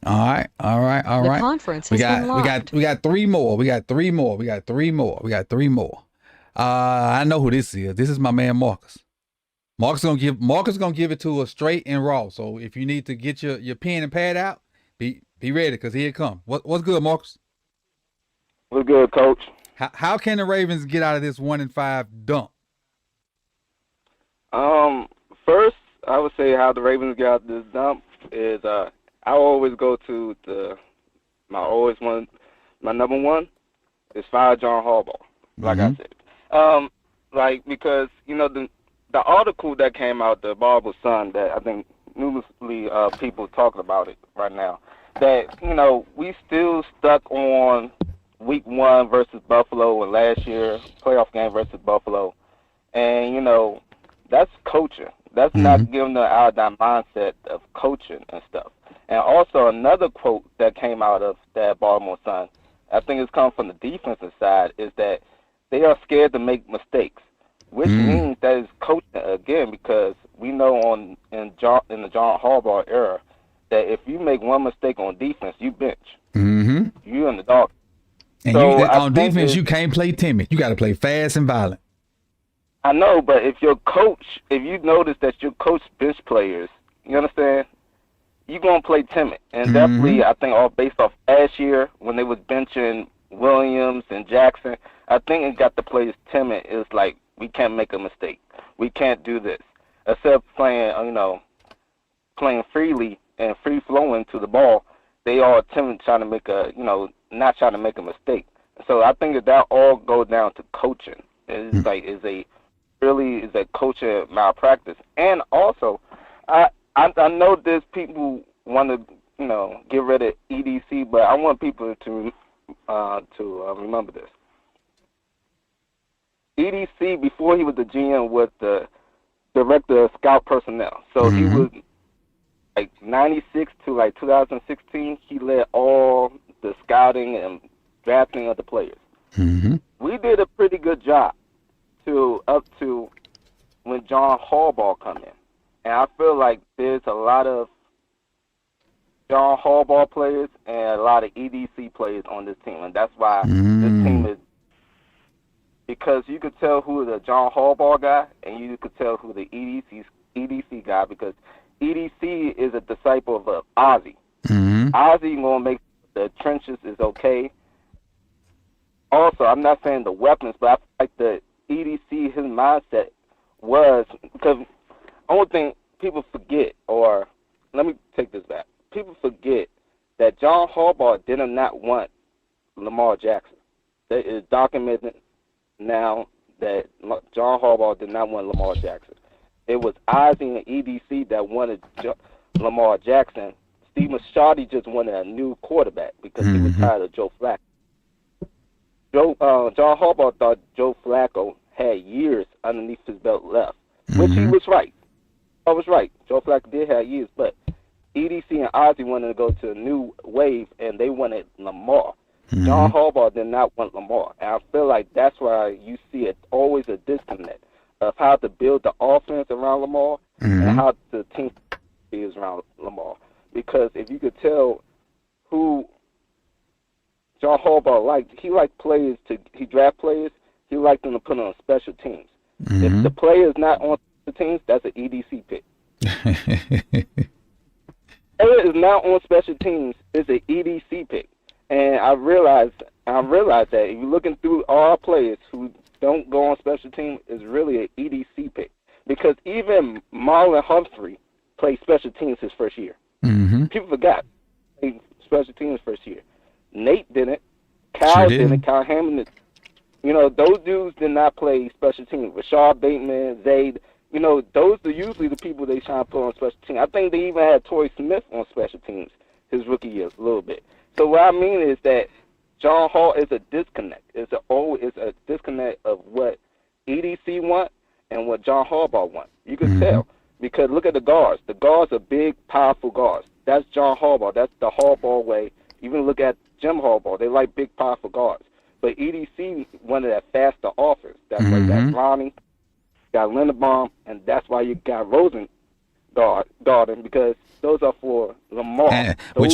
All right. The conference has been locked. We got 3 more. I know who this is. This is my man Marcus. Marcus gonna give it to us straight and raw. So if you need to get your pen and pad out, be ready because here it comes. What's good, Marcus? What's good, Coach? How can the Ravens get out of this 1-5 dump? First, I would say how the Ravens get out of this dump is I always go to my number one is fire John Harbaugh. Like I said, because the article that came out, the Barber Sun, that I think numerously people talking about it right now, that we still stuck on Week 1 versus Buffalo and last year playoff game versus Buffalo, and that's coaching. That's not giving the iodine mindset of coaching and stuff. And also another quote that came out of that Baltimore Sun, I think it's come from the defensive side, is that they are scared to make mistakes, which means that is coaching again, because we know in the John Harbaugh era that if you make one mistake on defense, you bench. You in the dog. And so on defense, you can't play timid. You got to play fast and violent. I know, but if you notice that your coach bench players, you understand, you're going to play timid. And definitely, I think all based off last year when they was benching Williams and Jackson, I think it got the players timid. It's like, we can't make a mistake. We can't do this. Except playing freely and free-flowing to the ball, they all timid trying to make not trying to make a mistake. So I think that all goes down to coaching. It's is a coaching malpractice. And also, I know there's people want to get rid of EDC, but I want people to remember this. EDC, before he was the GM, was the director of scout personnel. So he was like 96 to like 2016. He led all the scouting and drafting of the players. We did a pretty good job up to when John Harbaugh come in, and I feel like there's a lot of John Harbaugh players and a lot of EDC players on this team, and that's why this team is, because you could tell who the John Harbaugh guy and you could tell who the EDC guy, because EDC is a disciple of Ozzie. Ozzie gonna make the trenches is okay. Also, I'm not saying the weapons, but I feel like the EDC, his mindset was, because only thing people forget, or let me take this back. People forget that John Harbaugh did not want Lamar Jackson. It is documented now that John Harbaugh did not want Lamar Jackson. It was Ozzie and EDC that wanted Lamar Jackson. Steve Bisciotti just wanted a new quarterback because he was tired of Joe Flacco. John Harbaugh thought Joe Flacco had years underneath his belt left, which he was right. I was right. Joe Flacco did have years, but EDC and Ozzie wanted to go to a new wave, and they wanted Lamar. John Harbaugh did not want Lamar, and I feel like that's why you see always a disconnect of how to build the offense around Lamar and how the team is around Lamar. Because if you could tell who John Harbaugh liked, he liked players he draft players, he liked them to put on special teams. If the player is not on the teams, that's an EDC pick. Player is not on special teams, it's an EDC pick. And I realized that if you're looking through all players who don't go on special teams, it's really an EDC pick. Because even Marlon Humphrey played special teams his first year. People forgot he played special teams first year. Nate didn't. Kyle didn't. Kyle Hamilton. Those dudes did not play special teams. Rashad Bateman, Zayd. Those are usually the people they try to put on special teams. I think they even had Torrey Smith on special teams his rookie year a little bit. So what I mean is that John Hall is a disconnect. It's a disconnect of what EDC want and what John Harbaugh want. You can tell because look at the guards. The guards are big, powerful guards. That's John Harbaugh. That's the Harbaugh way. Even look at Jim Harbaugh. They like big, powerful guards. But EDC wanted that faster offense. That's why you got Ronnie, got Linderbaum, and that's why you got Rosengarten, because those are for Lamar. Would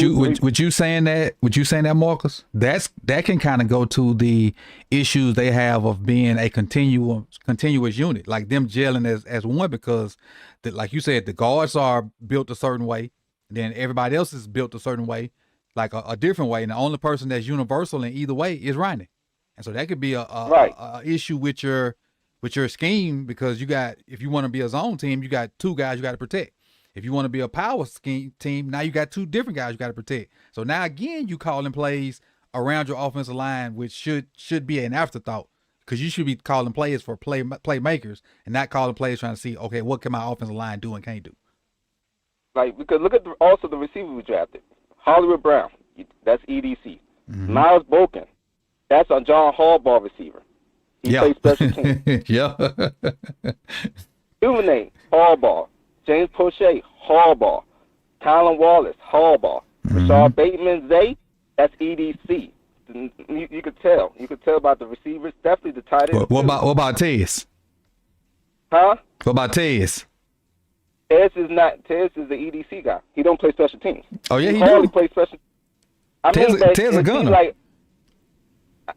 you saying that, Marcus? That can kind of go to the issues they have of being a continuous unit, like them gelling as one, because like you said, the guards are built a certain way, then everybody else is built a certain way, like a different way, and the only person that's universal in either way is Ronnie. And so that could be a issue with your scheme, because if you want to be a zone team, you got two guys you got to protect. If you want to be a power scheme team, now you got two different guys you got to protect. So now again, you calling plays around your offensive line, which should be an afterthought, because you should be calling plays for playmakers and not calling plays trying to see, okay, what can my offensive line do and can't do. Like, because look at also the receiver we drafted, Hollywood Brown, that's EDC. Miles Boykin, that's a John Harbaugh receiver. He plays special teams. Duvernay, Harbaugh. James Prochet, Harbaugh. Tylan Wallace, Harbaugh. Rashad Bateman, Zay, that's EDC. You could tell. You could tell about the receivers. Definitely the tight end. What about Tez? Huh? What about Tez? Tez is the EDC guy. He don't play special teams. Oh yeah, he hardly do. Play special. Tez a gunner.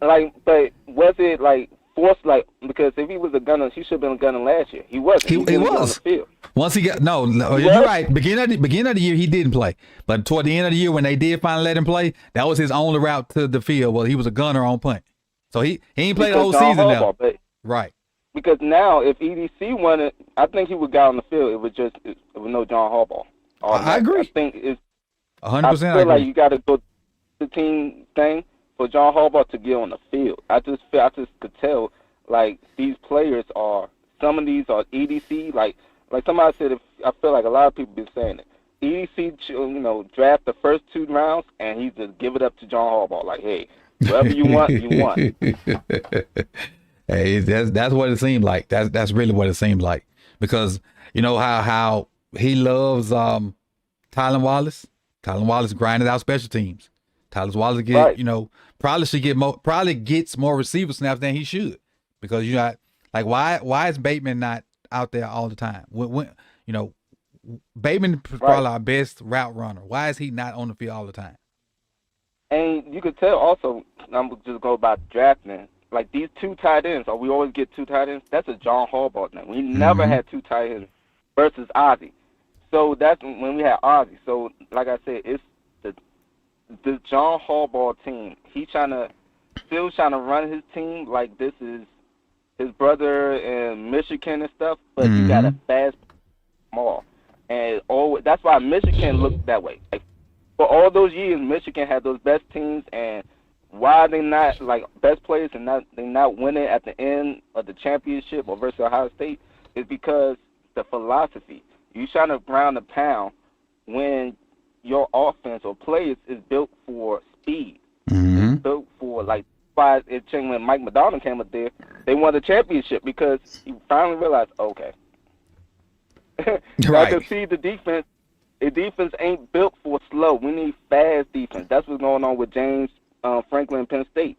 But was it like forced? Like, because if he was a gunner, he should have been a gunner last year. He wasn't. He was on the field. Once he got you're right. Beginning of the year he didn't play, but toward the end of the year when they did finally let him play, that was his only route to the field. Well, he was a gunner on punt, so he ain't played the whole season now. Right. Because now, if EDC wanted, I think he would get on the field. It was no John Harbaugh. I agree. I think it's 100%. I feel like you got to go to the team thing for John Harbaugh to get on the field. I just could tell, like, these players some of these are EDC. Like somebody said, I feel like a lot of people been saying it. EDC, draft the first 2 rounds, and he just give it up to John Harbaugh. Like, hey, whoever you want, you want. Hey, that's what it seemed like. That's really what it seemed like. Because you know how he loves Tylan Wallace. Tylan Wallace grinded out special teams. Tylan Wallace probably gets more receiver snaps than he should. Because why is Bateman not out there all the time? When Bateman is probably our best route runner. Why is he not on the field all the time? And you could tell also, I'm just go about drafting, like these 2 tight ends, we always get 2 tight ends. That's a John Harbaugh thing. We never had 2 tight ends versus Ozzie. So that's when we had Ozzie. So like I said, it's the John Harbaugh team. He's still trying to run his team like this is his brother in Michigan and stuff, but you got a fast ball. And that's why Michigan looked that way. Like, for all those years, Michigan had those best teams, and why they not like best players and they not winning at the end of the championship or versus Ohio State is because the philosophy. You trying to ground a pound when your offense or players is built for speed. It's built for why it changed when Mike McDonald came up there. They won the championship because he finally realized, okay. Right. I can see the defense. The defense ain't built for slow. We need fast defense. That's what's going on with James Franklin, Penn State.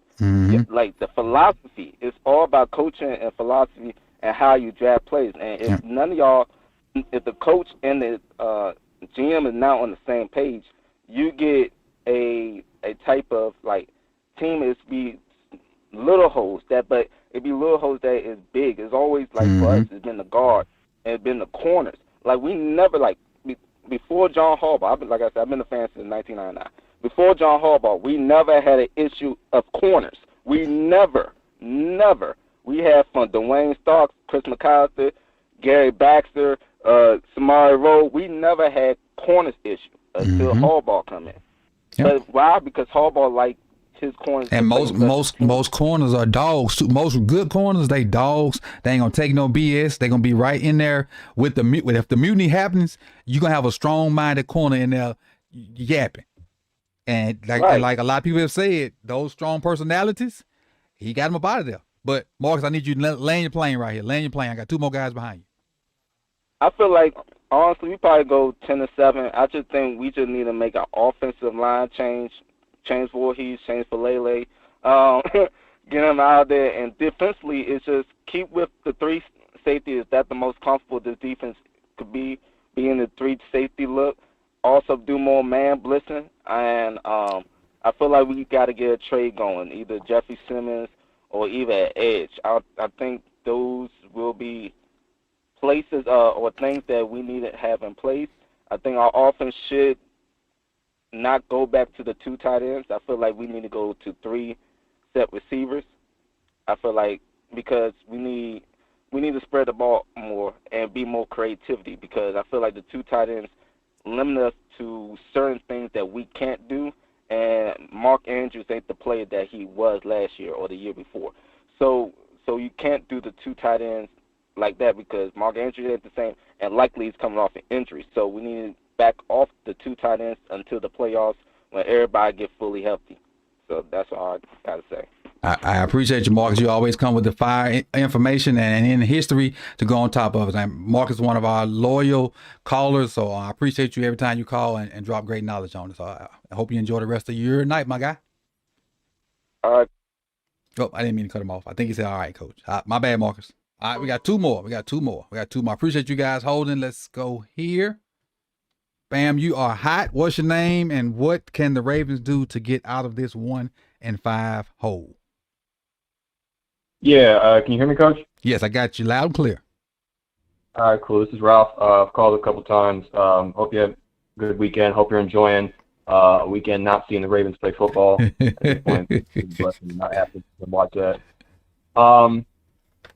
Like the philosophy, it's all about coaching and philosophy and how you draft players. And if none of y'all, if the coach and the GM is not on the same page, you get a type of team is be little holes but it be little holes that is big. It's always for us, it's been the guard and it's been the corners. Like we never before John Harbaugh. Like I said, I've been a fan since 1999. Before John Harbaugh, we never had an issue of corners. We never. We had from Dwayne Starks, Chris McAllister, Gary Baxter, Samari Rowe. We never had corners issue until Harbaugh come in. Yep. But why? Because Harbaugh his corners. And most corners are dogs too. Most good corners, they dogs. They ain't gonna take no BS. They gonna be right in there with if the mutiny happens, you gonna have a strong-minded corner in there yapping. And like a lot of people have said, those strong personalities, he got them up out of there. But Marcus, I need you to land your plane right here. Land your plane. I got 2 more guys behind you. I feel like honestly, we probably go 10-7. I just think we just need to make an offensive line change Voorhees, change Lele, get him out there. And defensively, it's just keep with the 3 safety. Is that the most comfortable this defense could be in the 3 safety look? Also do more man blitzing. And I feel like we got to get a trade going, either Jeffrey Simmons or either at edge. I think those will be places or things that we need to have in place. I think our offense should not go back to the 2 tight ends. I feel like we need to go to 3 set receivers. I feel like because we need to spread the ball more and be more creativity, because I feel like the 2 tight ends limit us to certain things that we can't do, and Mark Andrews ain't the player that he was last year or the year before. So you can't do the 2 tight ends like that because Mark Andrews ain't the same, and likely he's coming off an injury. So we need to back off the 2 tight ends until the playoffs when everybody get fully healthy. So that's all I got to say. I appreciate you, Marcus. You always come with the fire information and in history to go on top of it. And Marcus is one of our loyal callers, so I appreciate you every time you call and drop great knowledge on us. So I hope you enjoy the rest of your night, my guy. All right. Oh, I didn't mean to cut him off. I think he said, all right, coach. My bad, Marcus. All right, we got 2 more. I appreciate you guys holding. Let's go here. Bam, you are hot. What's your name, and what can the Ravens do to get out of this 1-5 hole? Yeah, can you hear me, Coach? Yes, I got you loud and clear. All right, cool. This is Ralph. I've called a couple times. Hope you have a good weekend. Hope you're enjoying a weekend not seeing the Ravens play football. At this point, it's a blessing to not have to watch that. I'm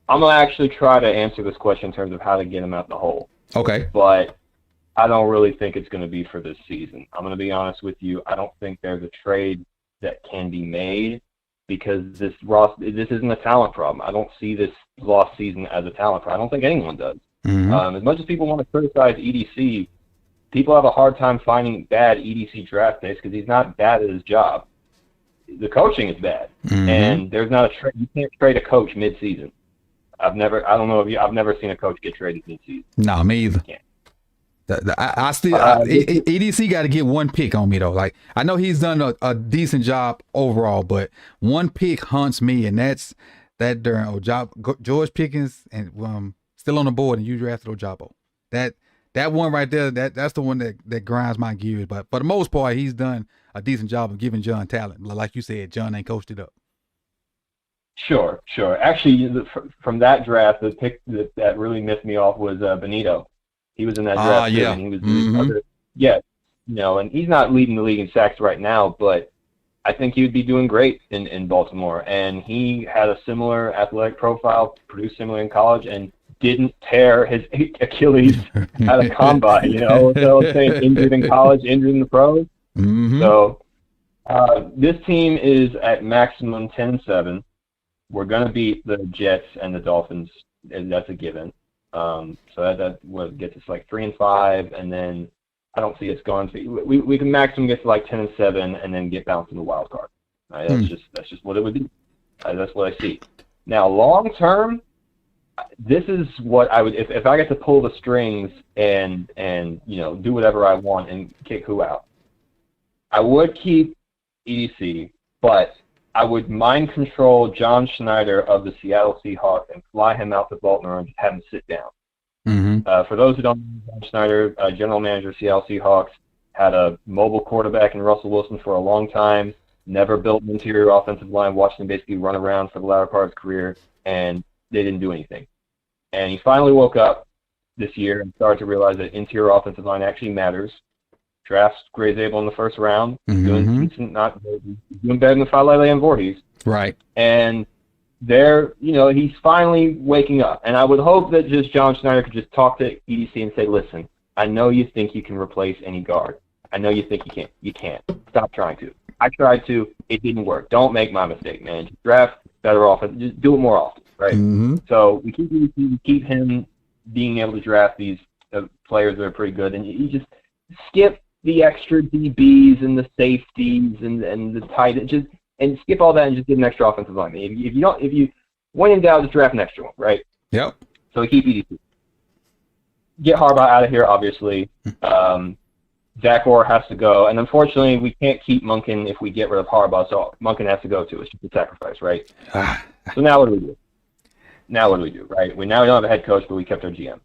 going to actually try to answer this question in terms of how to get them out the hole. Okay. But I don't really think it's going to be for this season. I'm going to be honest with you. I don't think there's a trade that can be made because this isn't a talent problem. I don't see this lost season as a talent problem. I don't think anyone does. Mm-hmm. As much as people want to criticize EDC, people have a hard time finding bad EDC draft picks because he's not bad at his job. The coaching is bad, and there's not a trade. You can't trade a coach mid-season. I've never seen a coach get traded mid-season. No, me either. I still EDC got to get one pick on me though. Like I know he's done a decent job overall, but one pick haunts me, and that's that during George Pickens and still on the board, and you drafted Ojabo. That one right there, that's the one that grinds my gears. But for the most part, he's done a decent job of giving John talent. Like you said, John ain't coached it up. Sure. Actually, from that draft, the pick that really missed me off was Benito. He was in that draft too, and he was and he's not leading the league in sacks right now, but I think he would be doing great in Baltimore. And he had a similar athletic profile, produced similar in college, and didn't tear his Achilles at a combine. So saying injured in college, injured in the pros. So this team is at maximum 10-7. We're going to beat the Jets and the Dolphins, and that's a given. So that would get us like 3-5, and then I don't see us going to. We can maximum get to like 10-7, and then get bounced in the wild card. Right? That's just what it would be. That's what I see. Now, long term, this is what I would if I get to pull the strings and do whatever I want and kick who out. I would keep EDC, but I would mind control John Schneider of the Seattle Seahawks and fly him out to Baltimore and have him sit down. For those who don't know, John Schneider, general manager of Seattle Seahawks, had a mobile quarterback in Russell Wilson for a long time, never built an interior offensive line, watched him basically run around for the latter part of his career, and they didn't do anything. And he finally woke up this year and started to realize that interior offensive line actually matters. Drafts Gray Zabel in the first round, doing decent, doing better than Falele and Voorhees. Right. And he's finally waking up. And I would hope that just John Schneider could just talk to EDC and say, listen, I know you think you can replace any guard. I know you think you can't. You can't. Stop trying to. I tried to. It didn't work. Don't make my mistake, man. Just draft better offense. Just do it more often, right? So we keep him being able to draft these players that are pretty good. And you just skip the extra DBs and the safeties and the tight end, and skip all that and just get an extra offensive line. If you when in doubt, just draft an extra one, right? Yep. So keep EDC. Get Harbaugh out of here, obviously. Zach Orr has to go, and unfortunately, we can't keep Monken if we get rid of Harbaugh. So Monken has to go too. It's just a sacrifice, right? So now what do we do? Right? We don't have a head coach, but we kept our GM.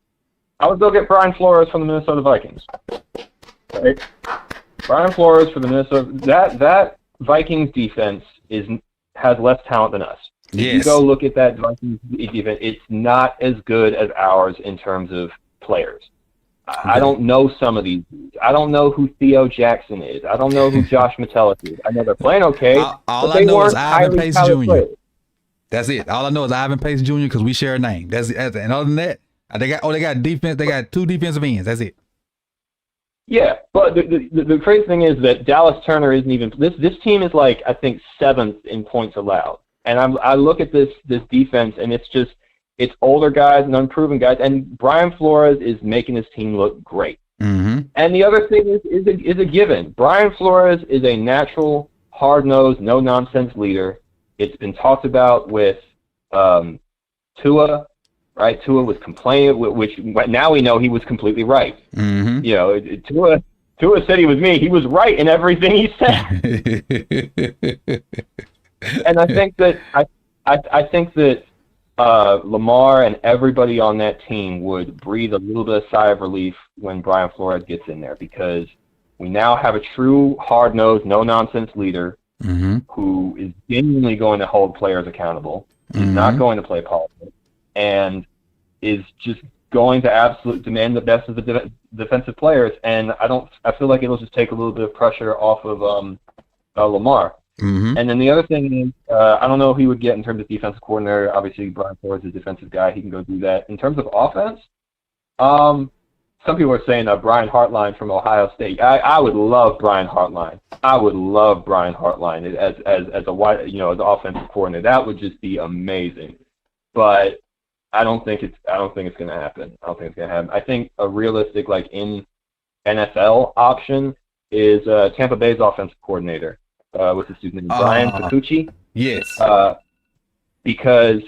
I would go get Brian Flores from the Minnesota Vikings. Right? Brian Flores for the Minnesota. That Vikings defense has less talent than us. If you go look at that Vikings defense, it's not as good as ours in terms of players. I don't know some of these. I don't know who Theo Jackson is. I don't know who Josh Metellus is. I know they're playing okay. All I know is Ivan Pace Jr. That's it. All I know is Ivan Pace Jr. because we share a name. That's it. And other than that, they got defense. They got 2 defensive ends. That's it. Yeah, but the crazy thing is that Dallas Turner isn't even. This team is like I think 7th in points allowed, and I look at this defense and it's older guys and unproven guys, and Brian Flores is making his team look great. And the other thing is a given. Brian Flores is a natural, hard-nosed, no-nonsense leader. It's been talked about with Tua. Right, Tua was complaining, which now we know he was completely right. Tua said he was me. He was right in everything he said. And I think that Lamar and everybody on that team would breathe a little bit of sigh of relief when Brian Flores gets in there, because we now have a true hard-nosed, no-nonsense leader who is genuinely going to hold players accountable. He's not going to play politics. And is just going to absolutely demand the best of the defensive players. And I feel like it'll just take a little bit of pressure off of Lamar. And then the other thing is, I don't know who he would get in terms of defensive coordinator. Obviously, Brian Flores is a defensive guy. He can go do that. In terms of offense, some people are saying Brian Hartline from Ohio State. I would love Brian Hartline. I would love Brian Hartline as a wide, as an offensive coordinator. That would just be amazing. But I don't think it's going to happen. I think a realistic, like, in NFL option is Tampa Bay's offensive coordinator. What's his name? Brian Facucci. Yes. Because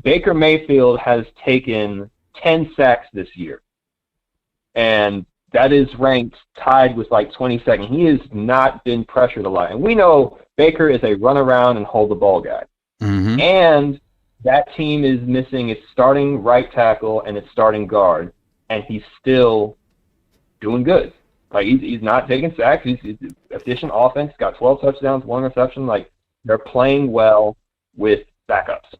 Baker Mayfield has taken 10 sacks this year. And that is ranked tied with like 22nd. He has not been pressured a lot. And we know Baker is a run around and hold the ball guy. Mm-hmm. And that team is missing its starting right tackle and its starting guard. And he's still doing good. Like, he's not taking sacks. He's efficient offense. Got 12 touchdowns, 1 interception. Like, they're playing well with backups.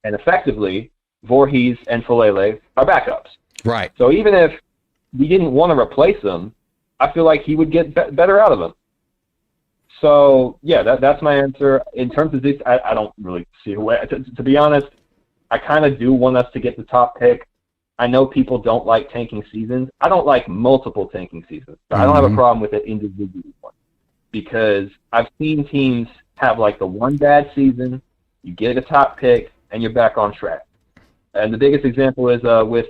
And effectively, Voorhees and Falele are backups. Right. So even if we didn't want to replace him, I feel like he would get better out of him. So, yeah, that's my answer. In terms of this, I don't really see a way. To be honest, I kind of do want us to get the top pick. I know people don't like tanking seasons. I don't like multiple tanking seasons. But I don't have a problem with an individual one. Because I've seen teams have like the one bad season, you get a top pick, and you're back on track. And the biggest example is with,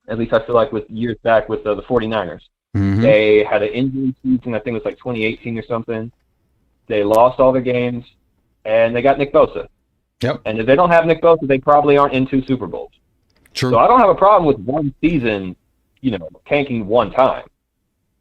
at least I feel like with years back with the 49ers. Mm-hmm. They had an injury season, I think it was like 2018 or something. They lost all their games, and they got Nick Bosa. Yep. And if they don't have Nick Bosa, they probably aren't in 2 Super Bowls. True. So I don't have a problem with one season, tanking one time.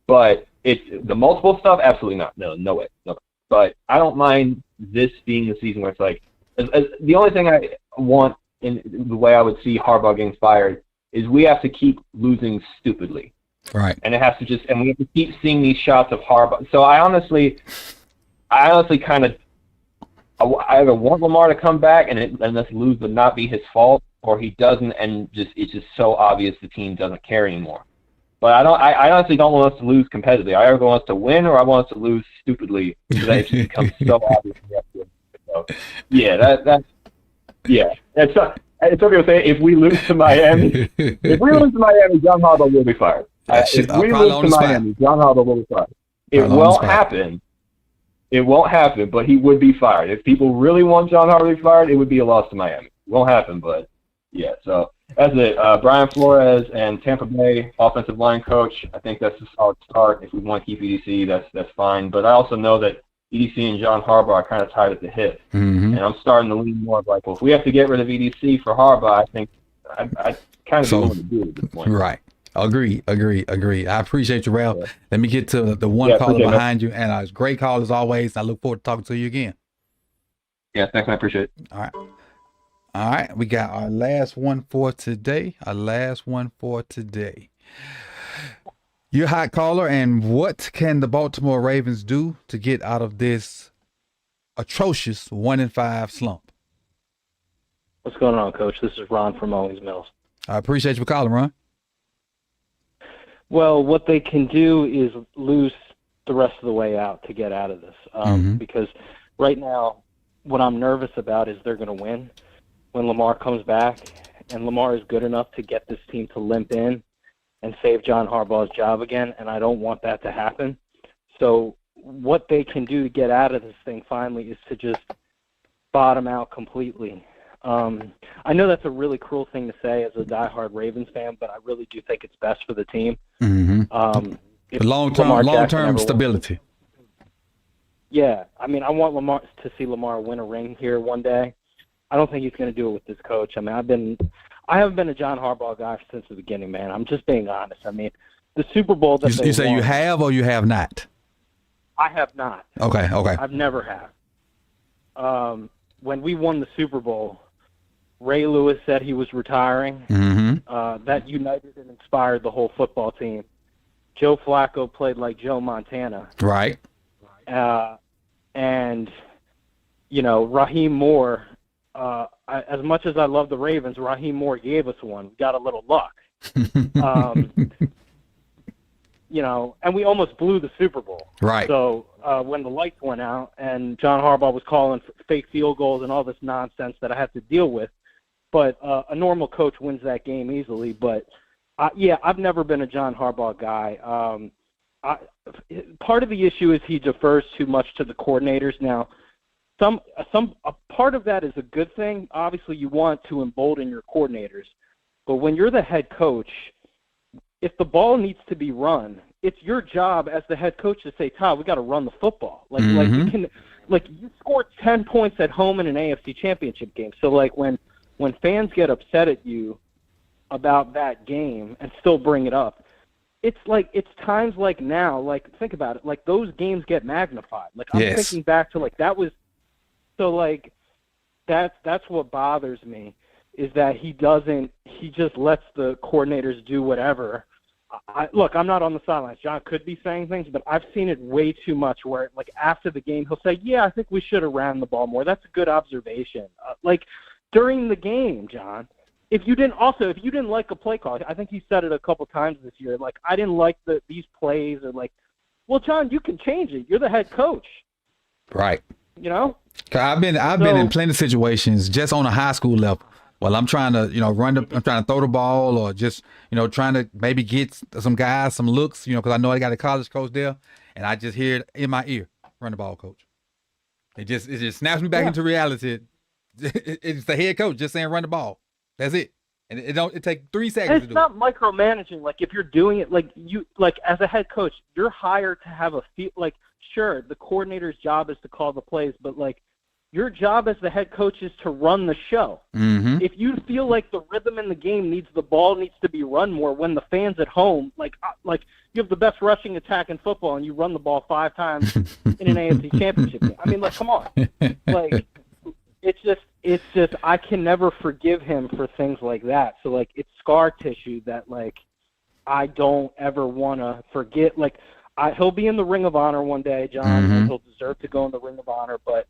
But the multiple stuff, absolutely not. No way. No. But I don't mind this being the season where it's like, the only thing I want in the way I would see Harbaugh getting fired is we have to keep losing stupidly. Right. And it has to and we have to keep seeing these shots of Harbaugh. So I honestly kind of, I either want Lamar to come back and this lose would not be his fault, or he doesn't, and it's just so obvious the team doesn't care anymore. But I honestly don't want us to lose competitively. I either want us to win or I want us to lose stupidly, because it just becomes so obvious. So, yeah, it's okay to say if we lose to Miami, John Harbaugh will be fired. If we lose to Miami, John Harbaugh will be fired. It won't happen. It won't happen, but he would be fired. If people really want John Harbaugh to be fired, it would be a loss to Miami. It won't happen, but yeah. So that's it. Brian Flores and Tampa Bay offensive line coach. I think that's a solid start. If we want to keep EDC, that's fine. But I also know that EDC and John Harbaugh are kind of tied at the hip. Mm-hmm. And I'm starting to lean more like, well, if we have to get rid of EDC for Harbaugh, I think I kind of don't want to do it at this point. Right. Agree. I appreciate you, Ralph. Yeah. Let me get to the one caller behind you. And it's a great call as always. I look forward to talking to you again. Yeah, thanks. I appreciate it. All right. We got our last one for today. You're a hot caller, and what can the Baltimore Ravens do to get out of this atrocious 1-5 slump? What's going on, Coach? This is Ron from Owings Mills. I appreciate you for calling, Ron. Well, what they can do is lose the rest of the way out to get out of this. Because right now, what I'm nervous about is they're going to win when Lamar comes back, and Lamar is good enough to get this team to limp in and save John Harbaugh's job again, and I don't want that to happen. So what they can do to get out of this thing finally is to just bottom out completely. I know that's a really cruel thing to say as a diehard Ravens fan, but I really do think it's best for the team. Mm-hmm. Long-term stability. Yeah, I mean, I want Lamar to see Lamar win a ring here one day. I don't think he's going to do it with this coach. I mean, I haven't been a John Harbaugh guy since the beginning, man. I'm just being honest. I mean, the Super Bowl that you say won, you have or you have not? I have not. Okay. I've never have. When we won the Super Bowl, Ray Lewis said he was retiring. Mm-hmm. That united and inspired the whole football team. Joe Flacco played like Joe Montana. Right. And, Raheem Moore, as much as I love the Ravens, Raheem Moore gave us one. We got a little luck. And we almost blew the Super Bowl. Right. So when the lights went out and John Harbaugh was calling fake field goals and all this nonsense that I had to deal with, but a normal coach wins that game easily. But, I've never been a John Harbaugh guy. Part of the issue is he defers too much to the coordinators. Now, a part of that is a good thing. Obviously, you want to embolden your coordinators. But when you're the head coach, if the ball needs to be run, it's your job as the head coach to say, Todd, we got to run the football. Like you scored 10 points at home in an AFC Championship game. So like when fans get upset at you about that game and still bring it up, it's times like now, like think about it, like those games get magnified. Like I'm thinking back to like that was so like that's what bothers me is that he just lets the coordinators do whatever. Look, I'm not on the sidelines. John could be saying things, but I've seen it way too much where like after the game he'll say, yeah, I think we should have ran the ball more. That's a good observation. Like during the game, John, if you didn't like a play call, I think he said it a couple times this year, like I didn't like these plays or like, well, John, you can change it. You're the head coach. Right. You know? I've been in plenty of situations just on a high school level. Well, I'm trying to, I'm trying to throw the ball or just, trying to maybe get some guys some looks, because I know I got a college coach there, and I just hear it in my ear, run the ball, coach. It just snaps me back into reality. It's the head coach just saying run the ball. That's it. And it takes 3 seconds to do it. It's not micromanaging. Like if you're doing it, like you, like as a head coach, you're hired to have a feel. Like sure, the coordinator's job is to call the plays, but like your job as the head coach is to run the show. Mm-hmm. If you feel like the rhythm in the game the ball needs to be run more when the fans at home, like you have the best rushing attack in football and you run the ball 5 times in an AFC Championship game. I mean, like, come on. Like, it's just, I can never forgive him for things like that. So, like, it's scar tissue that, like, I don't ever want to forget. Like, he'll be in the Ring of Honor one day, John, and he'll deserve to go in the Ring of Honor, but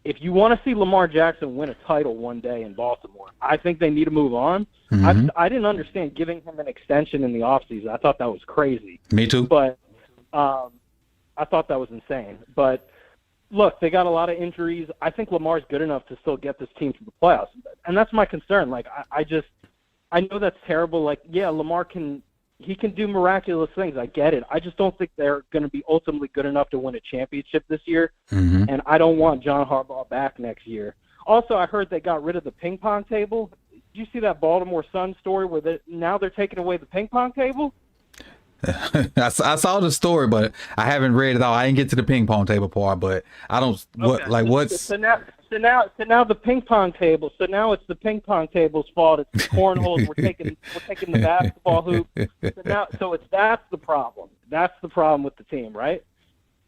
if you want to see Lamar Jackson win a title one day in Baltimore, I think they need to move on. I didn't understand giving him an extension in the offseason. I thought that was crazy. Me too. But I thought that was insane. But, look, they got a lot of injuries. I think Lamar's good enough to still get this team to the playoffs. And that's my concern. Like, I know that's terrible. Like, yeah, Lamar can do miraculous things. I get it. I just don't think they're going to be ultimately good enough to win a championship this year. And I don't want John Harbaugh back next year. Also, I heard they got rid of the ping pong table. Did you see that Baltimore Sun story where now they're taking away the ping pong table? I saw the story, but I haven't read it all. I didn't get to the ping pong table part, but I don't. What's so now the ping pong table. So now it's the ping pong table's fault. It's the cornholes. We're taking the basketball hoop. So that's the problem. That's the problem with the team, right?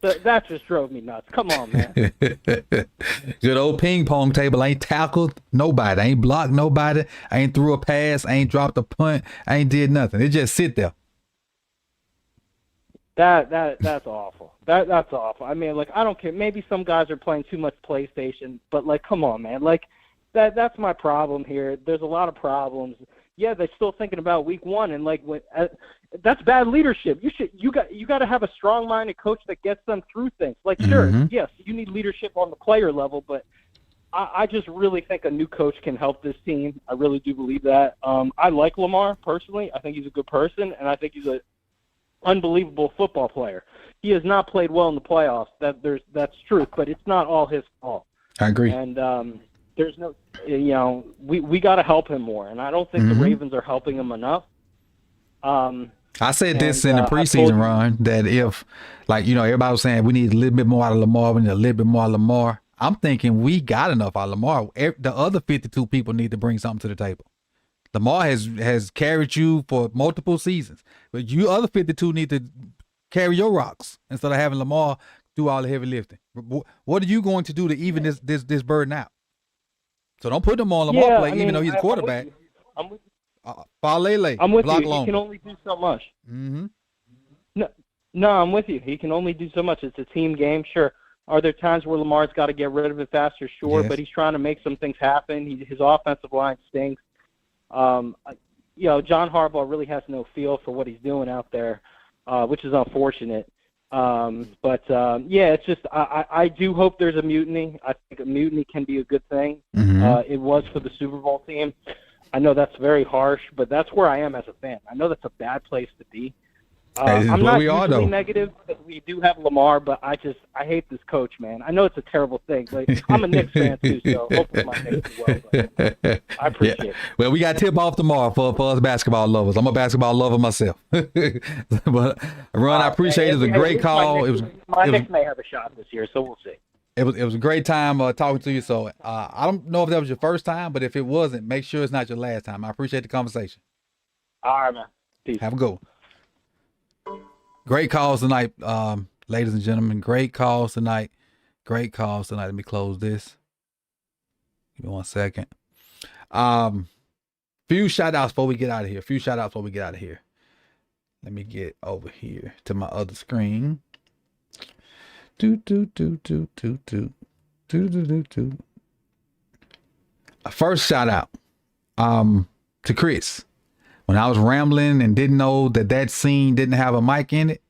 That just drove me nuts. Come on, man. Good old ping pong table ain't tackled nobody. Ain't blocked nobody. I ain't threw a pass. I ain't dropped a punt. I ain't did nothing. It just sit there. That's awful. That's awful. I mean, like, I don't care. Maybe some guys are playing too much PlayStation, but like, come on, man. Like, that's my problem here. There's a lot of problems. Yeah, they're still thinking about week 1, and like, that's bad leadership. You got to have a strong-minded coach that gets them through things. Like, sure, yes, you need leadership on the player level, but I just really think a new coach can help this team. I really do believe that. I like Lamar personally. I think he's a good person, and I think he's a unbelievable football player. He has not played well in the playoffs. That's truth, but it's not all his fault. I agree. And there's no, we got to help him more, and I don't think the Ravens are helping him enough. I said this in the preseason run that if, like, everybody was saying we need a little bit more out of Lamar, we need a little bit more out of Lamar. I'm thinking we got enough out of Lamar. The other 52 people need to bring something to the table. Lamar has carried you for multiple seasons, but you other 52 need to carry your rocks instead of having Lamar do all the heavy lifting. What are you going to do to even this burden out? So don't put them on Lamar play, even though he's a quarterback. I'm with you. He can only do so much. No, I'm with you. He can only do so much. It's a team game, sure. Are there times where Lamar's got to get rid of it faster? Sure, yes. But he's trying to make some things happen. His offensive line stinks. John Harbaugh really has no feel for what he's doing out there, which is unfortunate. It's just I do hope there's a mutiny. I think a mutiny can be a good thing. It was for the Super Bowl team. I know that's very harsh, but that's where I am as a fan. I know that's a bad place to be. I'm not usually negative because we do have Lamar, but I hate this coach, man. I know it's a terrible thing, but I'm a Knicks fan too, so hopefully my Knicks do well. But I appreciate it. Well, we got tip off tomorrow for us basketball lovers. I'm a basketball lover myself. But Ron, I appreciate it. It was a great call. My Knicks may have a shot this year, so we'll see. It was a great time talking to you. So I don't know if that was your first time, but if it wasn't, make sure it's not your last time. I appreciate the conversation. All right, man. Peace. Have a good one. Great calls tonight, ladies and gentlemen. Great calls tonight. Great calls tonight. Let me close this. Give me 1 second. Few shout outs before we get out of here. Let me get over here to my other screen. First shout out to Chris. When I was rambling and didn't know that scene didn't have a mic in it,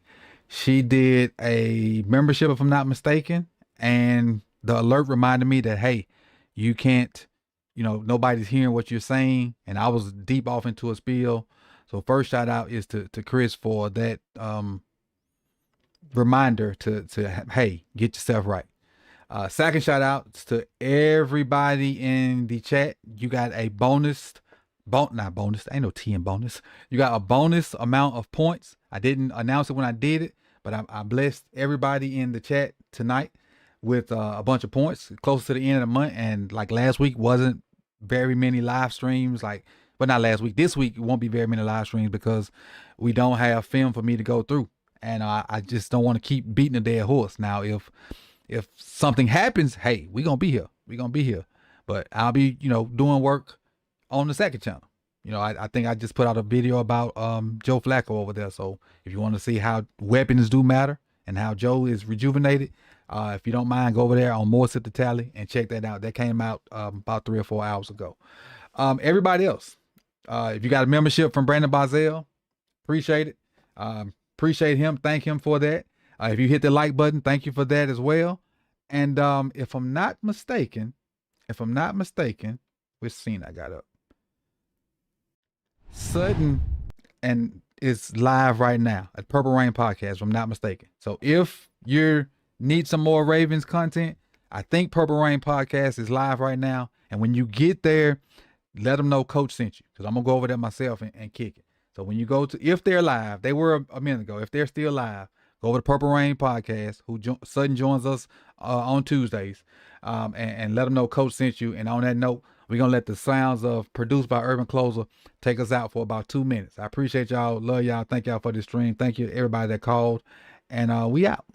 she did a membership, if I'm not mistaken, and the alert reminded me that, hey, you can't, nobody's hearing what you're saying, and I was deep off into a spiel. So first shout out is to Chris for that reminder to hey, get yourself right. Second shout out to everybody in the chat. You got a not bonus, ain't no T in bonus. You got a bonus amount of points. I didn't announce it when I did it, but I blessed everybody in the chat tonight with a bunch of points close to the end of the month. And like last week wasn't very many live streams, but not last week. This week it won't be very many live streams because we don't have film for me to go through. And I just don't want to keep beating a dead horse. Now, if something happens, hey, we're going to be here. But I'll be, doing work on the second channel. I think I just put out a video about Joe Flacco over there. So if you want to see how weapons do matter and how Joe is rejuvenated, if you don't mind, go over there on More Sip the Tally and check that out. That came out about 3 or 4 hours ago. Everybody else, if you got a membership from Brandon Barzell, appreciate it. Appreciate him. Thank him for that. If you hit the like button, thank you for that as well. And if I'm not mistaken, which scene I got up? Sutton and is live right now at Purple Rain Podcast, if I'm not mistaken. So if you need some more Ravens content, I think Purple Rain Podcast is live right now. And when you get there, let them know Coach sent you, because I'm going to go over there myself and kick it. So when you go to, if they're live, they were a minute ago, if they're still live, go over to Purple Rain Podcast, Sutton joins us on Tuesdays, and let them know Coach sent you. And on that note, we're going to let the sounds of Produced by Urban Closer take us out for about 2 minutes. I appreciate y'all. Love y'all. Thank y'all for this stream. Thank you to everybody that called. And we out.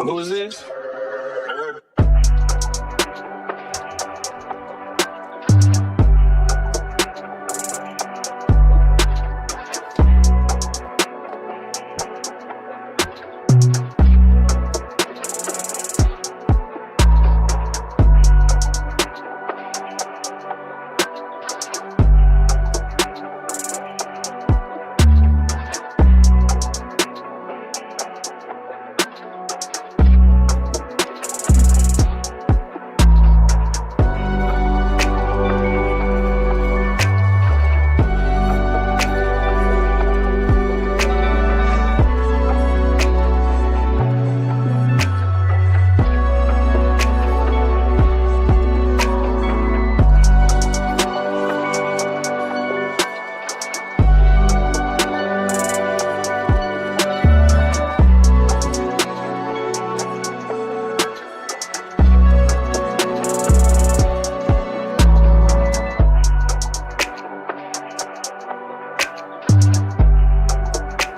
Who is this?